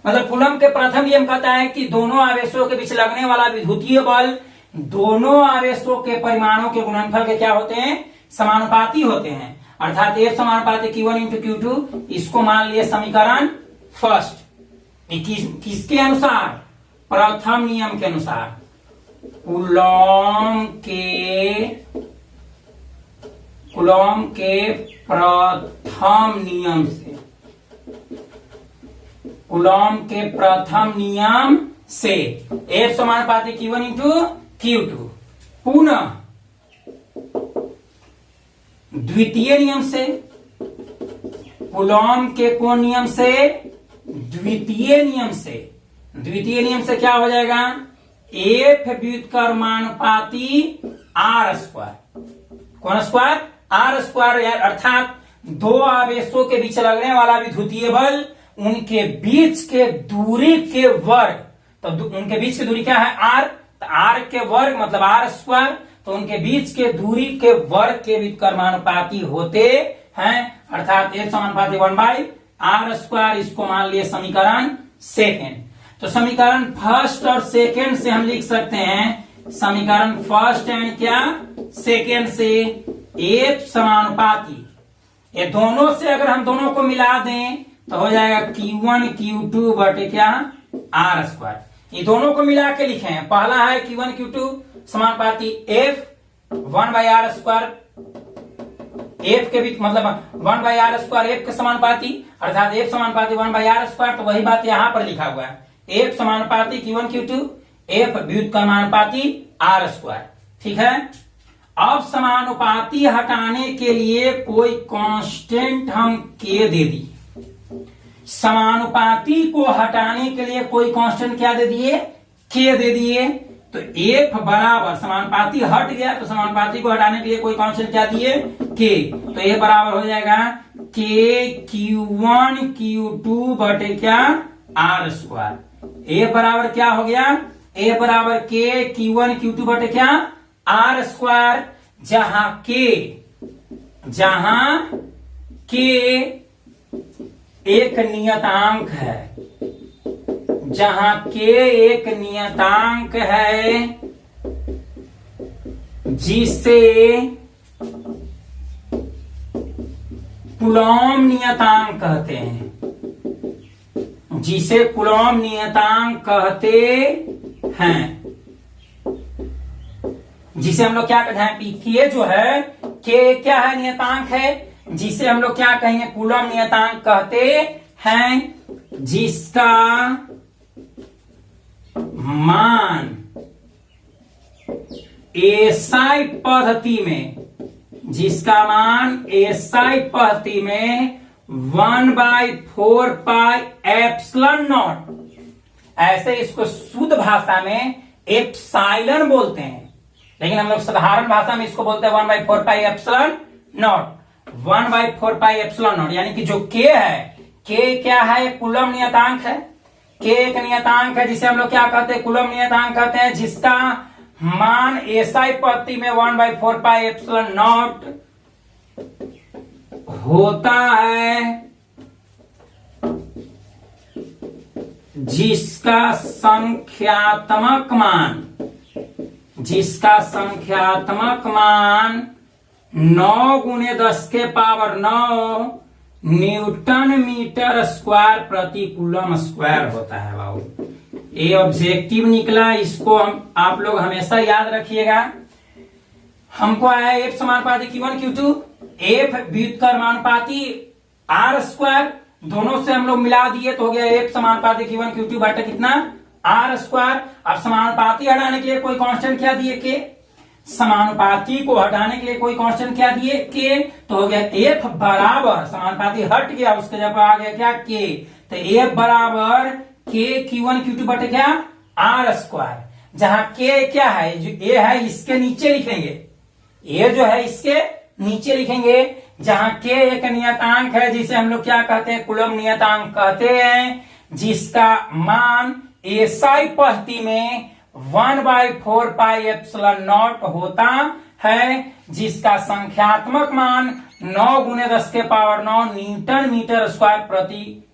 मतलब कूलॉम के प्रथम नियम कहता है कि दोनों आवेशों के बीच लगने वाला विद्युतीय बल दोनों आवेशों के परिमाणों के गुणनफल के क्या होते हैं, समानुपाती होते हैं। अर्थात F समानुपाती Q1 इंटू Q2, इसको मान लिए समीकरण फर्स्ट। किसके अनुसार, प्रथम नियम के अनुसार, कूलॉम के प्रथम नियम से, कूलॉम के प्रथम नियम से F समानुपाती Q1 इंटू Q2, पुनः द्वितीय नियम से, कूलॉम के कौन नियम से, द्वितीय नियम से क्या हो जाएगा, F व्युत्क्रमानुपाती R स्क्वायर, कौन स्क्वायर, R स्क्वायर, अर्थात दो आवेशों के बीच लगने वाला विद्युतीय बल उनके बीच के दूरी के वर्ग, तो उनके बीच की दूरी क्या है, R, तो R के वर्ग मतलब R स्क्वायर, तो उनके बीच के दूरी के वर्ग के व्युत्क्रमानुपाती होते हैं। अर्थात F समानुपाती 1/R स्क्वायर, इसको मान लिए समीकरण सेकेंड। तो समीकरण फर्स्ट और सेकेंड से हम लिख सकते हैं, समीकरण फर्स्ट एंड क्या, सेकेंड से F समानुपाती, ये दोनों से अगर हम दोनों को मिला दें तो हो जाएगा Q1 Q2 बटे क्या, R स्क्वायर। ये दोनों को मिला के लिखे हैं, पहला है Q1 Q2 समानुपाती F 1/R स्क्वायर, F के बीच मतलब 1/R स्क्वायर F के समानुपाती, अर्थात F समानुपाती 1/R स्क्वायर, तो वही बात यहां पर लिखा हुआ है, F समानुपाती Q1 Q2 F व्युत्क्रमानुपाती R square, ठीक है। अब समानुपाती हटाने के लिए कोई कांस्टेंट हम K दे दी, समानुपाती को हटाने के लिए कोई कांस्टेंट क्या दे दिए, K दे दिए। तो F बराबर, समानुपाती हट गया तो समानुपाती को हटाने के लिए कोई कांस्टेंट क्या दिए, K, तो ये बराबर हो जाएगा K Q1 Q2 बटे क्या, R स्क्वायर। A बराबर क्या हो गया, A बराबर K Q1 Q2 बटे क्या, R स्क्वायर, जहां K एक नियतांक है, जहां K एक नियतांक है जिसे कूलॉम नियतांक कहते हैं, जिसे कूलॉम नियतांक कहते हैं, जिसे हम लोग क्या कहते हैं, K जो है, K क्या है, नियतांक है, जिसे हम लोग क्या कहेंगे, कूलॉम नियतांक कहते हैं, जिसका मान एसआई पद्धति में, जिसका मान एसआई पद्धति में 1/4 पाई एप्सिलॉन नॉट, ऐसे इसको शुद्ध भाषा में एप्सिलॉन बोलते हैं, लेकिन हम लोग साधारण भाषा में इसको बोलते हैं 1/4 पाई एप्सिलॉन नॉट। 1/4πε0, यानी कि जो k है, k क्या है, कूलम नियतांक है। k एक नियतांक है जिसे हम लोग क्या कहते हैं, कूलम नियतांक कहते हैं, जिसका मान एसआई पत्ती में 1/4πε0 होता है, जिसका संख्यात्मक मान 9 × 10⁻9 न्यूटन मीटर स्क्वायर प्रति कूलम स्क्वायर होता है। बाबू ये ऑब्जेक्टिव निकला, इसको हम आप लोग हमेशा याद रखिएगा। हमको आया एफ समानुपाती Q1 Q2, F व्युत्क्रमानुपाती are square, दोनों से हम लोग मिला दिए तो हो गया एफ समानुपाती Q1 Q2 बटा कितना, आर स्क्वायर। अब समानुपाती हटाने के लिए कोई कांस्टेंट क्या दिए, के। समानुपाती को हटाने के लिए कोई कांस्टेंट क्या दिए, के। तो हो गया एफ बराबर, समानुपाती हट गया, उसके जब आ गया क्या, के। तो एफ बराबर के Q1 Q2 बटे क्या, आर स्क्वायर। जहां के क्या है, जो ए है इसके नीचे लिखेंगे, ए जो है इसके नीचे लिखेंगे। जहां के एक नियतांक है जिसे हम लोग क्या कहते हैं, कूलम नियतांक कहते हैं, जिसका मान एसआई पद्धति में 1/4πε0 होता है, जिसका संख्यात्मक मान 9 × 10⁻9 न्यूटन मीटर स्क्वायर प्रति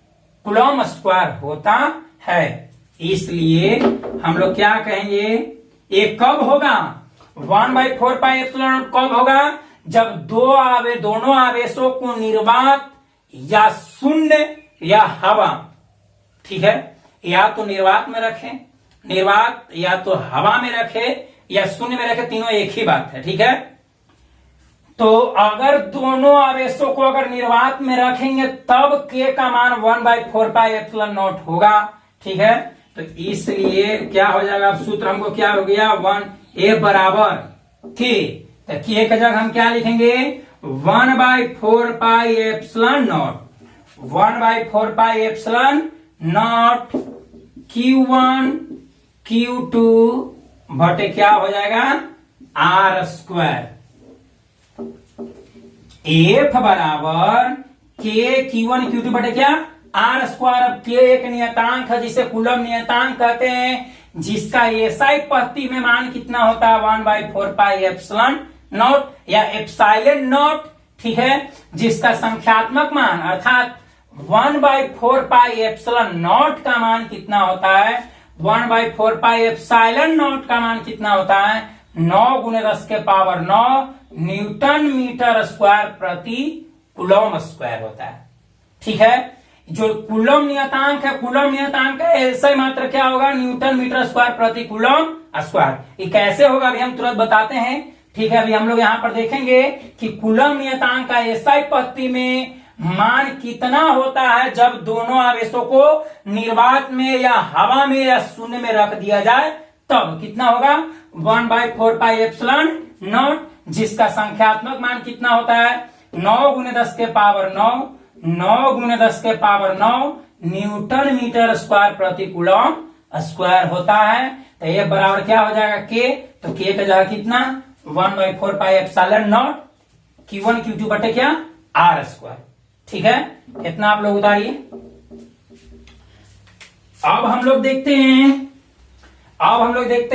कूलम स्क्वायर होता है। इसलिए हम लोग क्या कहेंगे, ये कब होगा, 1/4πε0 कब होगा, जब दोनों आवेशों को निर्वात या शून्य या हवा, ठीक है, या तो निर्वात में रखें, निर्वात या तो हवा में रखे या शून्य में रखे, तीनों एक ही बात है, ठीक है। तो अगर दोनों आवेशों को अगर निर्वात में रखेंगे तब के का मान 1/4πε0 होगा, ठीक है। तो इसलिए क्या हो जाएगा, अब सूत्र हमको क्या हो गया, 1 ए बराबर के, तो के का जगह हम क्या लिखेंगे, 1/4πε0, 1/4πε0 Q1 Q2 बटे क्या हो जाएगा, आर स्क्वायर। एफ बराबर के Q1 Q2 बटे क्या, आर स्क्वायर। अब के एक नियतांक है जिसे कूलम नियतांक कहते हैं, जिसका एसआई पद्धति में मान कितना होता है, 1/4πε0 या ε0, ठीक है, जिसका संख्यात्मक मान अर्थात 1/4πε0 का मान कितना होता है, 1/4πε0 का मान कितना होता है, 9 × 10⁻9 न्यूटन मीटर स्क्वायर प्रति कूलम स्क्वायर होता है, ठीक है। जो कूलम नियतांक है, कूलम नियतांक का ऐसा ही मात्र क्या होगा, न्यूटन मीटर स्क्वायर प्रति कूलम स्क्वायर। ये कैसे होगा अभी हम तुरंत बताते हैं, ठीक है। अभी हम लोग यहाँ पर देखेंगे कि कूलम नियतांक का एसआई पद्धति में मान कितना होता है जब दोनों आवेशों को निर्वात में या हवा में या शून्य में रख दिया जाए, तब कितना होगा, 1/4πε0, जिसका संख्यात्मक मान कितना होता है, 9 × 10⁻9, 9 × 10⁻9 न्यूटन मीटर स्क्वायर प्रति कूलम स्क्वायर होता है। तो ये बराबर क्या हो जाएगा, के। तो के का जगह कितना, 1/4πε0 Q1 Q2 बटे क्या, आर स्क्वायर, ठीक है। इतना आप लोग उतारिए। अब हम लोग देखते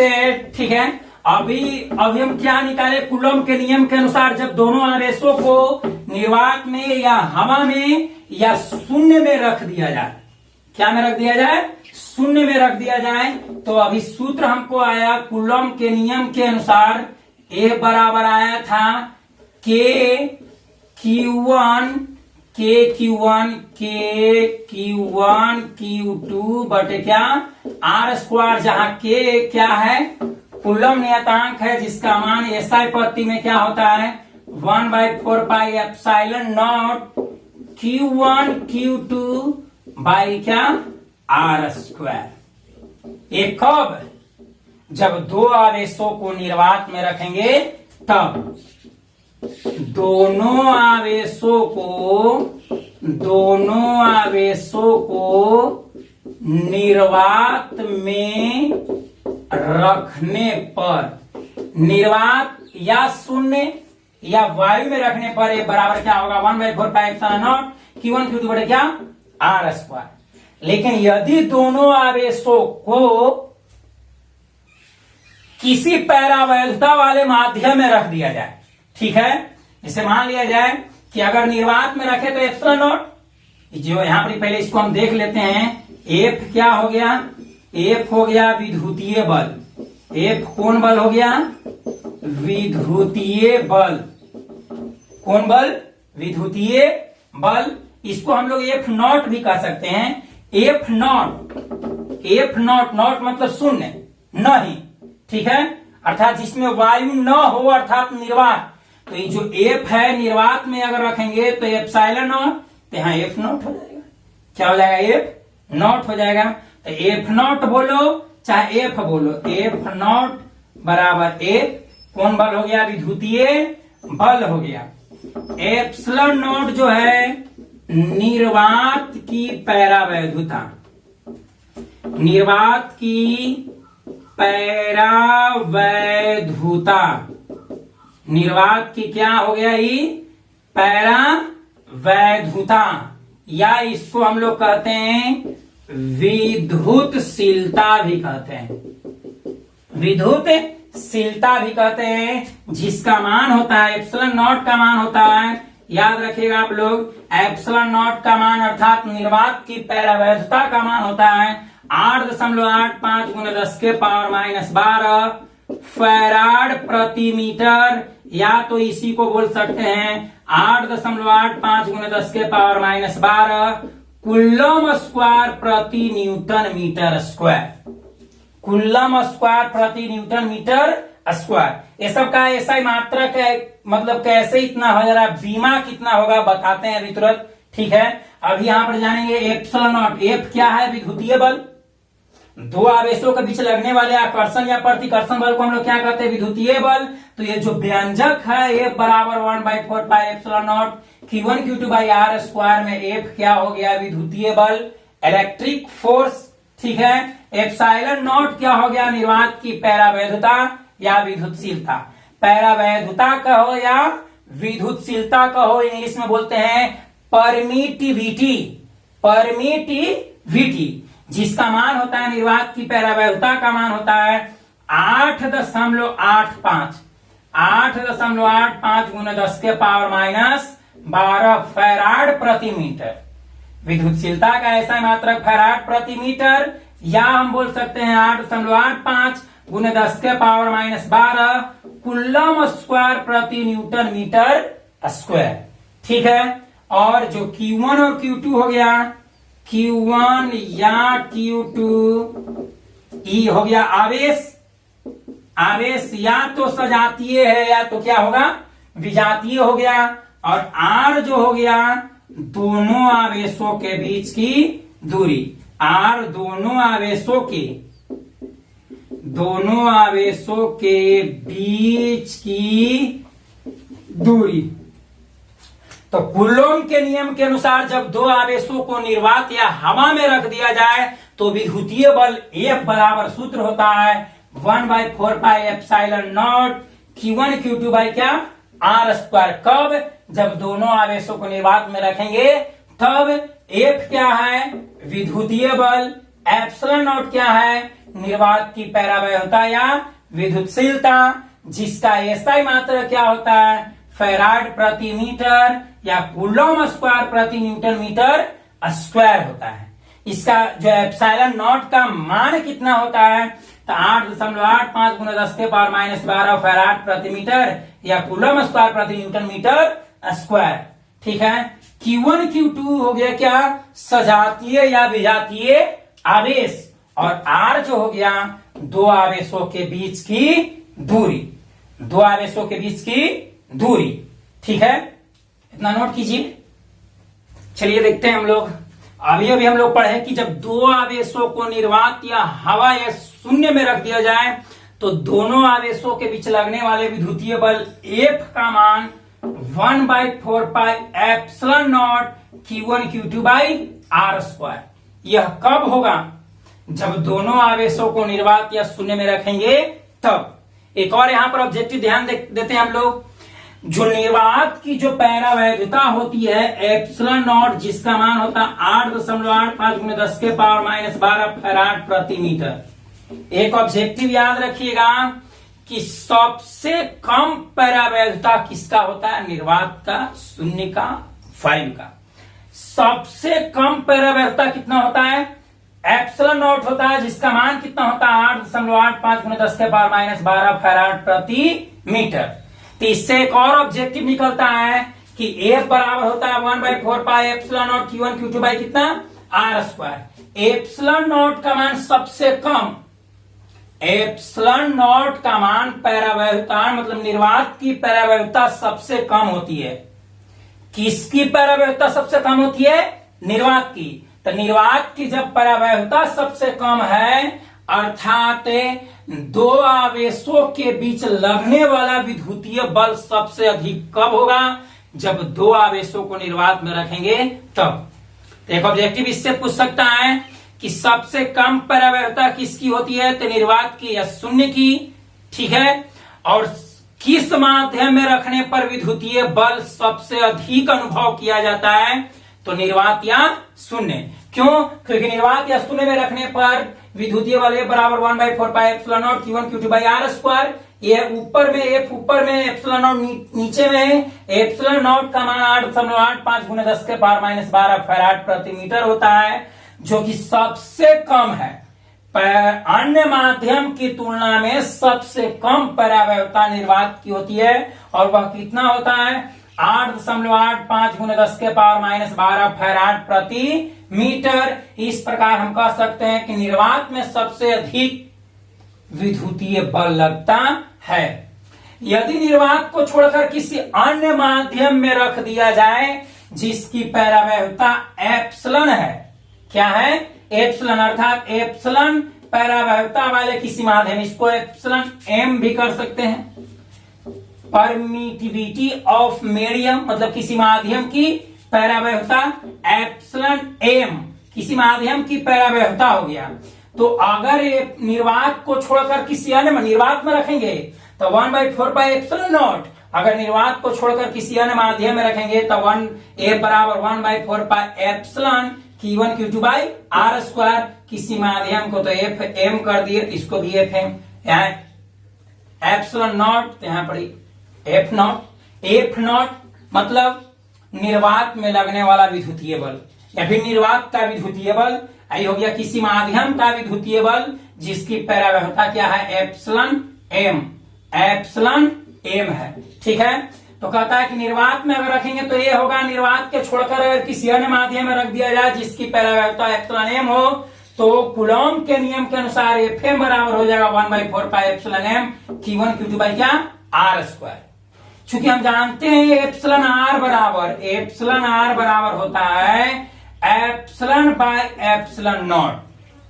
हैं, ठीक है। अभी हम क्या निकाले, कूलम के नियम के अनुसार जब दोनों आवेशों को निर्वात में या हवा में या शून्य में रख दिया जाए, क्या में रख दिया जाए, शून्य में रख दिया जाए, तो अभी सूत्र हमको आया कूलम के नियम के अनुसार, ए बराबर आया था के Q1 Q2 बटे क्या, आर स्क्वायर। जहां के क्या है, कूलम नियतांक है, जिसका मान एसआई पद्धति में क्या होता है, 1/4πε0 Q1 Q2 बाई क्या, आर स्क्वायर। ये कब, जब दो आवेशों को निर्वात में रखेंगे तब। दोनों आवेशों को निर्वात में रखने पर, निर्वात या शून्य या वायु में रखने पर ये बराबर क्या होगा 1/4πε0 Q1 Q2 बटे क्या R स्क्वायर। लेकिन यदि दोनों आवेशों को किसी पैरावैधता वाले माध्यम में रख दिया जाए, ठीक है, इसे मान लिया जाए कि अगर निर्वात में रखे तो एप्सिलॉन नॉट, जो यहां पर पहले इसको हम देख लेते हैं। एफ क्या हो गया, एफ हो गया विद्युतीय बल। एफ कौन बल हो गया, विद्युतीय बल। कौन बल, विद्युतीय बल। इसको हम लोग एफ नॉट भी कह सकते हैं। F not, F not, not मतलब शून्य, नहीं, ठीक है, अर्थात जिसमें वायु न हो, अर्थात निर्वात। तो ये जो एफ है निर्वात में अगर रखेंगे तो एप्सिलॉन नॉट, तो यहाँ एफ नॉट हो जाएगा। क्या हो जाएगा, एफ नॉट हो जाएगा। तो एफ नॉट बोलो चाहे एफ बोलो, एफ नॉट बराबर एफ कौन बल हो गया, विद्युतीय बल हो गया। एप्सिलॉन नॉट जो है निर्वात की पैरावैधुता, निर्वात की पैरावैधुता, निर्वात की क्या हो गया, ये पैरावैधुता, या इसको हम लोग कहते हैं विद्युतशीलता भी कहते हैं, विद्युतशीलता भी कहते हैं, जिसका मान होता है एप्सिलॉन नॉट का मान होता है, याद रखिएगा आप लोग, एप्सिलॉन नॉट का मान अर्थात निर्वात की पैरावैधुता का मान होता है 8.85 × 10⁻12 फैराड प्रति मीटर, या तो इसी को बोल सकते हैं 8.85 × 10⁻12 कूलम स्क्वायर प्रति newton metre square, coulomb square प्रति न्यूटन मीटर स्क्वायर। ये सब का ऐसा ही मात्रक है, मतलब कैसे इतना हो जा रहा है, बीमा कितना होगा बताते हैं अभी तुरंत, ठीक है। अभी यहां पर जानेंगे एप्सिलॉन नॉट। एफ क्या है, विद्युतीय बल। दो आवेशों के बीच लगने वाले आकर्षण या प्रतिकर्षण बल को हम लोग क्या कहते हैं, विद्युतीय बल। तो ये जो व्यंजक है एफ बराबर 1/4πε0 Q1 Q2 R स्क्वायर में एफ क्या हो गया, विद्युतीय बल, इलेक्ट्रिक फोर्स, ठीक है। एप्सिलॉन नॉट क्या हो गया, निर्वात की पैरावैधुता या विद्युतशीलता। पैरावैधुता कहो या विद्युतशीलता कहो, इंग्लिश में बोलते हैं परमिटिविटी, परमिटिविटी, जिसका मान होता है निर्वात की पैरावैधुता का मान होता है 8.85 × 10⁻12 फैराड प्रति मीटर। विद्युतशीलता का ऐसा मात्रक फैराड प्रति मीटर, या हम बोल सकते हैं 8.85 × 10⁻12 कूलम स्क्वायर प्रति न्यूटन मीटर स्क्वायर, ठीक है। और जो Q1 और Q2 हो गया, Q1 या Q2 ई हो गया आवेश, आवेश या तो सजातीय है या तो क्या होगा, विजातीय हो गया। और R जो हो गया दोनों आवेशों के बीच की दूरी, R दोनों आवेशों के बीच की दूरी। तो कूलोम के नियम के अनुसार जब दो आवेशों को निर्वात या हवा में रख दिया जाए तो विद्युतीय बल F बराबर सूत्र होता है 1/4πε0 Q1 Q2 क्या R स्क्वायर। कब, जब दोनों आवेशों को निर्वात में रखेंगे तब F क्या है, विद्युतीय बल, एप्सिलॉन नॉट क्या है, निर्वात की पैरावैधुता या विद्युतशीलता, जिसका एसआई मात्रा क्या होता है, फैराड प्रति मीटर या कूलम स्क्वायर प्रति न्यूटन मीटर स्क्वायर होता है। इसका जो एप्सिलॉन नॉट का मान कितना होता है, तो 8.85 × 10⁻12 फैराड प्रति मीटर या कूलम स्क्वायर प्रति न्यूटन मीटर स्क्वायर, ठीक है। Q1 Q2 हो गया क्या, सजातीय या विजातीय आवेश, और R जो हो गया दो आवेशों के बीच की दूरी, दो आवेशों के बीच की दूरी, ठीक है। इतना नोट कीजिए। चलिए देखते हैं हम लोग, अभी हम लोग पढ़े कि जब दो आवेशों को निर्वात या हवा या शून्य में रख दिया जाए तो दोनों आवेशों के बीच लगने वाले विद्युतीय बल F का मान 1/4πε0 Q1 Q2 R स्क्वायर। यह कब होगा, जब दोनों आवेशों को निर्वात या शून्य में रखेंगे तब। एक और यहां पर ऑब्जेक्टिव ध्यान देते हैं हम लोग, जो निर्वात की जो पैरावैधता होती है एप्सिलॉन नॉट, जिसका मान होता है 8.85 गुणे 10 के पावर -12 फैराड प्रति मीटर। एक ऑब्जेक्टिव याद रखिएगा कि सबसे कम पैरावैधता किसका होता है? निर्वात का, शून्य का, 5 का। सबसे कम पैरावैधता कितना होता है? एप्सिलॉन नॉट होता है, जिसका मान कितना होता है? 8.85 गुणे 10 के पावर -12 फैराड प्रति मीटर। तो इससे एक और ऑब्जेक्टिव निकलता है कि F बराबर होता है 1/4 pi epsilon not Q1 Q2 by कितना? R square. एप्सिलॉन नॉट का मान सबसे कम, एप्सिलॉन नॉट का मान पैरावैधता मतलब निर्वात की पैरावैधता सबसे कम होती है। किसकी पैरावैधता सबसे कम होती है? निर्वात की। तो निर्वात की जब पैरावैधता सबसे कम है, अर्थात दो आवेशों के बीच लगने वाला विद्युतीय बल सबसे अधिक कब होगा? जब दो आवेशों को निर्वात में रखेंगे तब। तो एक ऑब्जेक्टिव इससे पूछ सकता है कि सबसे कम पैरावैधता किसकी होती है? तो निर्वात की या शून्य की, ठीक है। और किस माध्यम में रखने पर विद्युतीय बल सबसे अधिक अनुभव किया जाता है? तो निर्वात या शून्य। क्यों? क्योंकि निर्वात या शून्य में रखने पर विद्युतीय बल F बराबर 1/4 pi epsilon not Q1 Q2 by R square. ये ऊपर में F ऊपर में, एप्सिलॉन नॉट नीचे में है। एप्सिलॉन नॉट का मान 8.85 गुणे 10 के पावर -12 फैराड प्रति मीटर होता है, जो कि सबसे कम है। अन्य माध्यम की तुलना में सबसे कम पैरावैधता निर्वात की होती है, और वह कितना होता है? 8.85 गुणे 10 के पावर -12 फैराड प्रति मीटर। इस प्रकार हम कह सकते हैं कि निर्वात में सबसे अधिक विद्युतीय बल लगता है। यदि निर्वात को छोड़कर किसी अन्य माध्यम में रख दिया जाए जिसकी पैरावैधता एप्सिलॉन है, क्या है? एप्सिलॉन, अर्थात एप्सिलॉन पैरावैधता वाले किसी माध्यम, इसको एप्सिलॉन एम भी कर सकते हैं। परमिटिविटी ऑफ मीडियम मतलब किसी माध्यम की पैरावैधता एप्सिलॉन एम, किसी माध्यम की पैरावैधता हो गया। तो अगर ये निर्वात को छोड़कर किसी अन्य निर्वात में रखेंगे तो 1/4 पाई एप्सिलॉन नॉट, अगर निर्वात को छोड़कर किसी अन्य माध्यम में रखेंगे तो F बराबर 1/4 pi epsilon Q1 Q2 by R square. किसी माध्यम को तो F M कर दिए, इसको भी F M, यहाँ एप्सिलॉन नॉट, यहाँ पर F नॉट। F नॉट मतलब निर्वात में लगने वाला विद्युतीय बल या फिर निर्वात का विद्युतीय बल। आई हो गया किसी माध्यम का विद्युतीय बल जिसकी पैरावैधता क्या है? एप्सिलॉन एम, एप्सिलॉन एम है, ठीक है। तो कहता है कि निर्वात में अगर रखेंगे तो ये होगा। निर्वात के छोड़कर अगर किसी अन्य माध्यम में रख दिया जाए जिसकी पैरावैधता एप्सिलॉन एम हो, तो कूलॉम के नियम के अनुसार एफ एम बराबर हो जाएगा 1/4 pi epsilon m Q1 Q2 by क्या? R square. चूंकि हम जानते हैं एप्सिलॉन आर बराबर होता है epsilon by epsilon nought,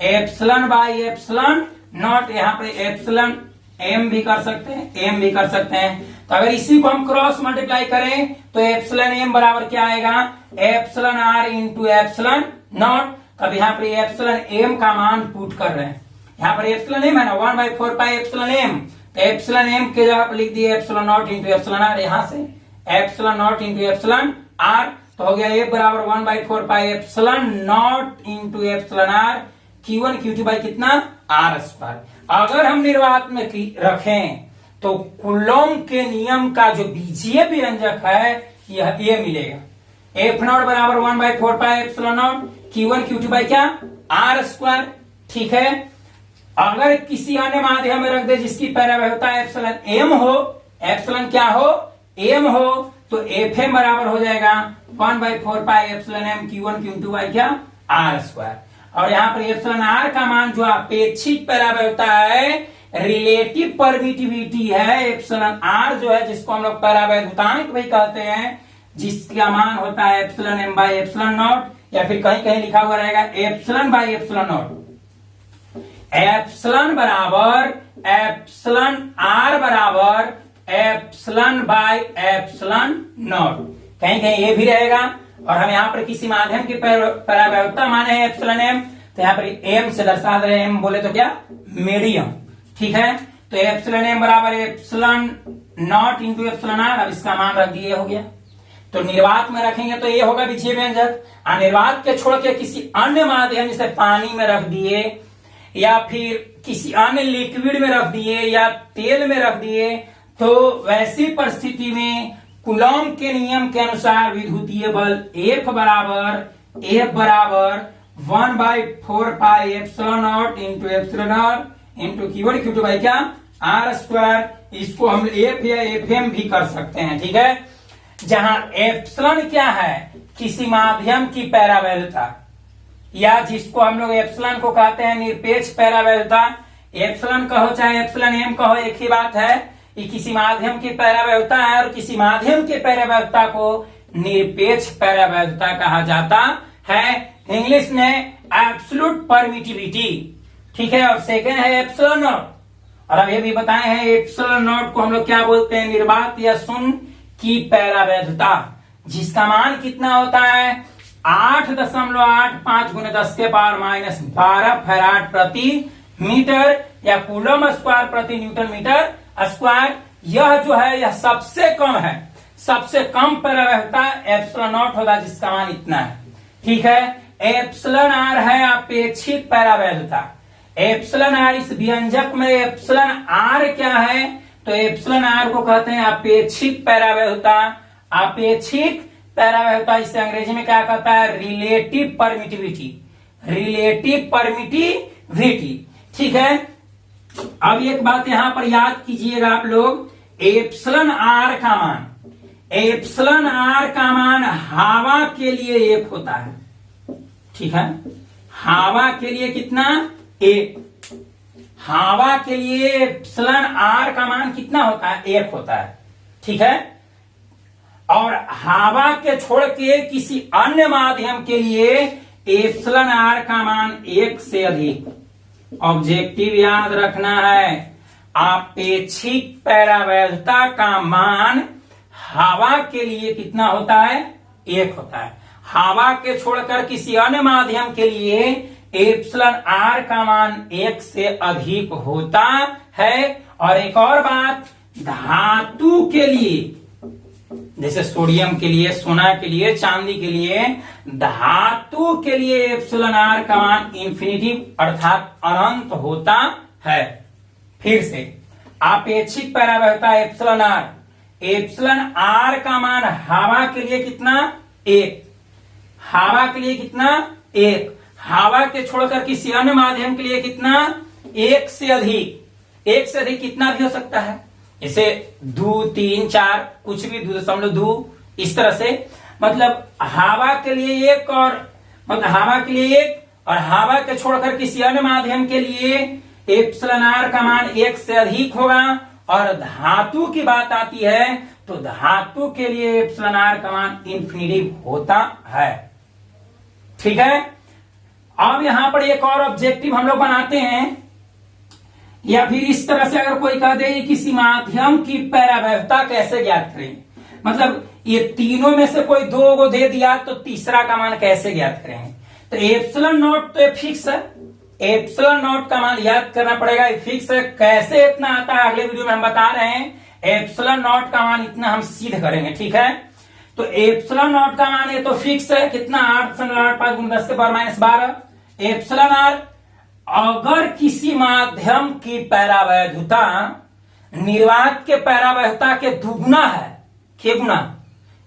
epsilon by epsilon nought. यहाँ पे एप्सिलॉन एम भी कर सकते हैं, एम भी कर सकते हैं। तो अगर इसी को हम क्रॉस मल्टीप्लाई करें तो एप्सिलॉन एम बराबर क्या आएगा? Epsilon r into epsilon nought. तब यहाँ पर एप्सिलॉन एम का मान पुट कर रहे हैं, यहाँ पर एप्सिलॉन एम है ना, 1/4 पाई एप्सिलॉन एम। तो एप्सिलॉन एम के जगह पर लिख दिए epsilon nought into epsilon r, यहाँ से epsilon nought into epsilon r. तो हो गया ए बराबर 1/4 pi epsilon nought into epsilon r Q1 Q2 by कितना? R square. अगर हम निर्वात में रखें तो कूलॉम के नियम का जो बीजीय व्यंजक है यह ये मिलेगा। F नॉट बराबर 1/4 pi epsilon not Q1 Q2 by क्या? R स्क्वायर, ठीक है। अगर किसी अन्य माध्यम में रख दे जिसकी पैरावैधता एप्सिलॉन एम हो, एप्सिलॉन क्या हो? एम हो, तो एफ एम बराबर हो जाएगा 1/4 pi epsilon m Q1 Q2 by क्या? R square. और यहाँ पर एप्सिलॉन आर का मान जो अपेक्षित पैरावैधता है, रिलेटिव परमिटिविटी है, एप्सिलॉन आर जो है जिसको हम लोग पैरावैधतांक भी कहते हैं, जिसका मान होता है epsilon m by epsilon nought, या फिर कहीं कहीं लिखा हुआ रहेगा epsilon by epsilon nought. Epsilon बराबर एप्सिलॉन आर बराबर एप्सिलॉन बाई एप्सिलॉन नॉट, कहीं कहीं ये भी रहेगा। और हम यहाँ पर किसी माध्यम की पैरावैधता माने हैं एप्सिलॉन एम, तो यहाँ पर एम से दर्शा रहे हैं, एम बोले तो क्या? मीडियम, ठीक है। तो एप्सिलॉन एम बराबर epsilon nought into epsilon r. अब इसका मान रख दिए, हो गया। तो निर्वात में रखेंगे तो ये होगा विजयी व्यंजक। निर्वात के छोड़ के किसी अन्य माध्यम जैसे पानी में रख दिए या फिर किसी अन्य लिक्विड में रख दिए या तेल में रख दिए, तो वैसी परिस्थिति में कूलॉम के नियम के अनुसार विद्युतीय बल F बराबर 1/4 pi epsilon nought into epsilon r into कीवर्ड Q2 बाई क्या आर स्क्वायर। इसको हम F या FM भी कर सकते हैं, ठीक है। जहां एप्सिलॉन क्या है, किसी माध्यम की पैरावैल्यूता, या जिसको हम लोग एप्सिलॉन को कहते हैं निरपेक्ष पैरावैल्यूता। एप्सिलॉन कहो चाहे एप्सिलॉन एम कहो, एक ही बात है। ये किसी माध्यम की पैरावैल्यूता है और किसी माध्यम की पैरावैल्यूता को निरपेक्ष पैरावैल्यूता कहा जाता है। इंग्लिश में एब्सोल्यूट परमिटिविटी, ठीक है। और सेकेंड है एप्सिलॉन नॉट। और अब ये भी बताए हैं एप्सिलॉन नॉट को हम लोग क्या बोलते हैं, निर्वात या शून्य की पैरावैल्यूता, जिसका मान कितना होता है 8.85 गुने 10⁻⁻12 फैराड प्रति मीटर या कूलम स्क्वायर प्रति न्यूटन मीटर स्क्वायर। यह जो है यह सबसे कम है, सबसे कम पैरावैल्यूता एप्सिलॉन नॉट होगा, जिसका मान इतना है, ठीक है। एप्सिलॉन आर है अपेक्षित पैरावैल्यूता। एप्सिलॉन आर इस व्यंजक में एप्सिलॉन आर क्या है, तो एप्सिलॉन आर को कहते हैं अपेक्षित पैरावैल्यूता। अपेक्षित पैरावैल्यूता इसे अंग्रेजी में क्या कहता है, रिलेटिव परमिटिविटी, रिलेटिव परमिटिविटी, ठीक है। अब एक बात यहां पर याद कीजिएगा आप लोग, एप्सिलॉन आर का मान, एप्सिलॉन आर का मान हवा के लिए 1 होता है, ठीक है। हवा के लिए कितना, 1। हवा के लिए एप्सिलॉन आर का मान कितना होता है, 1 होता है, ठीक है। और हवा के छोड़ के किसी अन्य माध्यम के लिए एप्सिलॉन आर का मान 1 से अधिक। ऑब्जेक्टिव याद रखना है, अपेक्षित पैरावैल्यूता का मान हवा के लिए कितना होता है, 1 होता है। हवा के छोड़कर किसी अन्य माध्यम के लिए एप्सिलॉन आर का मान 1 से अधिक होता है। और एक और बात, धातु के लिए जैसे सोडियम के लिए, सोना के लिए, चांदी के लिए, धातु के लिए एप्सिलॉन आर का मान इंफिनिटिव अर्थात अनंत होता है। फिर से अपेक्षित पैरावैल्यूता एप्सिलॉन आर, एप्सिलॉन आर का मान हवा के लिए कितना, 1। हवा के लिए कितना, 1। हवा के छोड़कर किसी अन्य माध्यम के लिए कितना, 1 से अधिक। 1 से अधिक कितना भी हो सकता है, इसे 2, 3, 4 कुछ भी 2.2 इस तरह से, मतलब हवा के लिए 1 और मतलब हवा के लिए 1 और हवा के छोड़कर किसी अन्य माध्यम के लिए एप्सिलॉन आर का मान 1 से अधिक होगा। और धातु की बात आती है तो धातु के लिए एप्सिलॉन आर का मान इंफिनिटिव होता है, ठीक है। अब यहां पर एक और ऑब्जेक्टिव हम लोग बनाते हैं, या फिर इस तरह से अगर कोई कह दे किसी माध्यम की पैरावैल्यूता कैसे ज्ञात करें, मतलब ये तीनों में से कोई 2 को दे दिया तो तीसरा का मान कैसे ज्ञात करेंगे। तो एप्सिलॉन नॉट तो फिक्स है, एप्सिलॉन नॉट का मान याद करना पड़ेगा, फिक्स है। कैसे इतना आता है अगले वीडियो में हम बता रहे हैं। एप्सिलॉन नॉट का मान इतना हम सिद्ध करेंगे, ठीक है। तो एप्सिलॉन नॉट का मान ये तो फिक्स है, कितना 8.85 गुना 10⁻12 एप्सिलॉन आर। अगर किसी माध्यम की पैरावैल्यूता निर्वात के पैरावैल्यूता के दुगुना है, के गुना,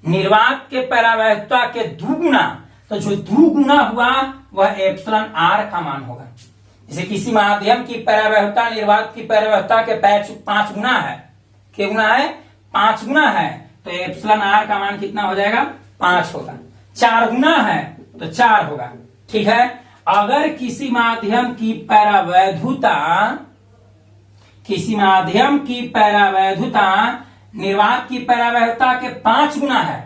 निर्वात के पैरावैल्यूता के दुगुना, तो जो दुगुना हुआ वह एप्सिलॉन आर का मान होगा। जैसे किसी माध्यम की पैरावैल्यूता निर्वात की पैरावैल्यूता के 5 गुना है, के गुना है 5 गुना है, तो एप्सिलॉन आर का मान कितना हो जाएगा, 5 होगा। 4 गुना है तो 4 होगा, ठीक है। अगर किसी माध्यम की पैरावैल्यूता, किसी माध्यम की पैरावैल्यूता निर्वात की पैरावैल्यूता के 5 गुना है,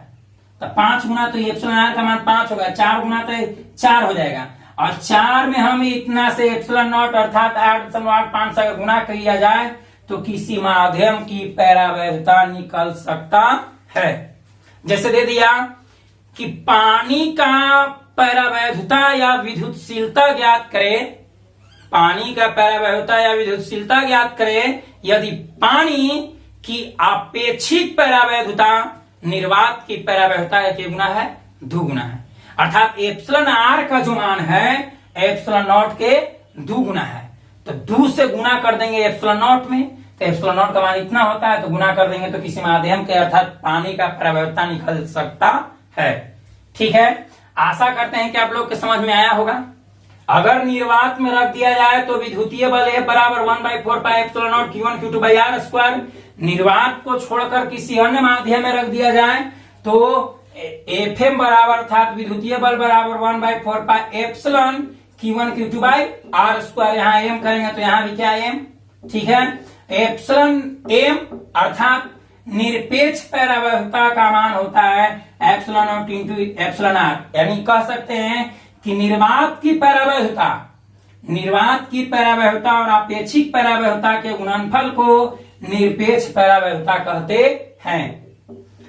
तो 5 गुना तो एप्सिलॉन आर का मान 5 होगा, 4 गुना तो 4 हो जाएगा। और 4 में हम इतना से एप्सिलॉन नॉट अर्थात 8.85 से गुना किया जाए तो किसी माध्यम की पैरावैल्यूता निकल सकता है। जैसे दे दिया कि पानी का पैरावैल्यूता या विद्युतशीलता ज्ञात करें, पानी का परावैधता या विद्युतशीलता ज्ञात करें यदि पानी की आपेक्षिक परावैधता निर्वात की परावैधता का क्या गुना है, दुगुना है। अर्थात एप्सिलॉन आर का जो मान है एप्सिलॉन नॉट के दुगुना है। तो 2 से गुना कर देंगे एप्सिलॉन नॉट में, तो एप्सिलॉन नॉट का मान इतना होता है, तो गुना कर देंगे तो किसी माध्यम के अर्थात पानी का परावैधता निकल सकता है। ठीक है, आशा करते हैं कि आप लोग के समझ में आया होगा। अगर निर्वात में रख दिया जाए तो विद्युतीय बल F बराबर 1/4 pi epsilon not Q1 Q2 by R square. निर्वात को छोड़कर किसी अन्य माध्यम में रख दिया जाए तो Fm बराबर अर्थात विद्युतीय बल बराबर 1/4 pi epsilon Q1 Q2 by R square. यहाँ m करेंगे तो यहाँ भी क्या m, ठीक है। एप्सिलॉन m अर्थात निरपेक्ष परावैधता का मान होता है epsilon nought into epsilon r. यानी कह सकते हैं कि निर्वात की परावैधता और आपेक्षिक परावैधता के गुणनफल को निरपेक्ष परावैधता कहते हैं।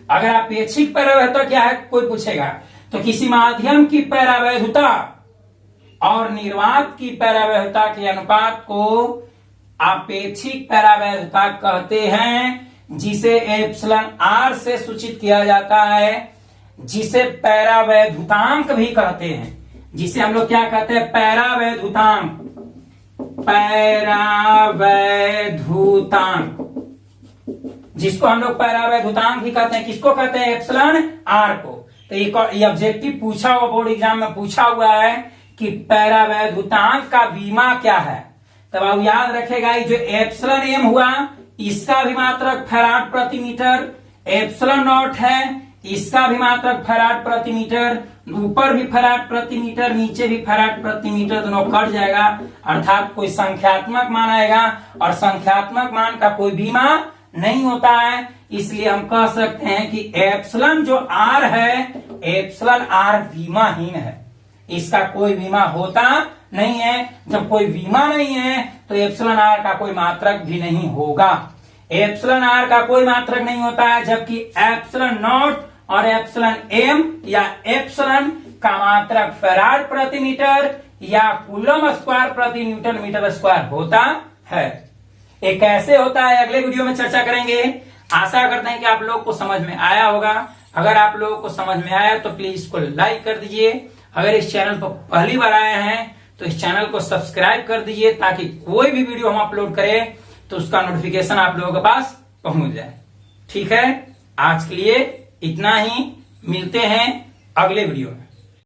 अगर आपेक्षिक परावैधता क्या है कोई पूछेगा, तो किसी माध्यम की परावैधता और निर्वात की परावैधता के अनुपात को आपेक्षिक परावैधता कहते हैं, जिसे एप्सिलॉन आर से सूचित किया जाता है, जिसे परावैधुतांक भी कहते हैं, जिसे हम लोग क्या कहते हैं, परावैधुतांक। जिसको हम लोग परावैधुतांक भी कहते हैं। किसको कहते हैं, एप्सिलॉन आर को। तो ये ऑब्जेक्टिव पूछा हुआ, बोर्ड एग्जाम में पूछा हुआ है कि परावैधुतांक का बीमा क्या है। तब आप याद रखेगा जो एप्सिलॉन एम हुआ इसका भी मात्रक फैराड प्रति मीटर, एप्सिलॉन नॉट है इसका भी मात्रक फैराड प्रति मीटर, ऊपर भी फैराड प्रति मीटर नीचे भी फैराड प्रति मीटर, दोनों कट जाएगा। अर्थात कोई संख्यात्मक मान आएगा और संख्यात्मक मान का कोई बीमा नहीं होता है। इसलिए हम कह सकते हैं कि एप्सिलॉन जो आर है एप्सिलॉन आर बीमाहीन है, इसका कोई बीमा होता नहीं है। जब कोई बीमा नहीं है तो एप्सिलॉन आर का कोई मात्रक भी नहीं होगा। एप्सिलॉन आर का कोई मात्रक नहीं होता है, जबकि एप्सिलॉन नॉट और एप्सिलॉन एम या एप्सिलॉन का मात्रक फैराड प्रति मीटर या कूलम स्क्वायर प्रति न्यूटन मीटर स्क्वायर होता है। ये कैसे होता है अगले वीडियो में चर्चा करेंगे। आशा करते हैं कि आप लोग को समझ में आया होगा। अगर आप लोगों को समझ में आया तो प्लीज इसको लाइक कर दीजिए। अगर इस चैनल पर पहली बार आए हैं तो इस चैनल को सब्सक्राइब कर दीजिए, ताकि कोई भी वीडियो हम अपलोड करें तो उसका नोटिफिकेशन आप लोगों के पास पहुंच जाए। ठीक है, आज के लिए इतना ही, मिलते हैं अगले वीडियो में।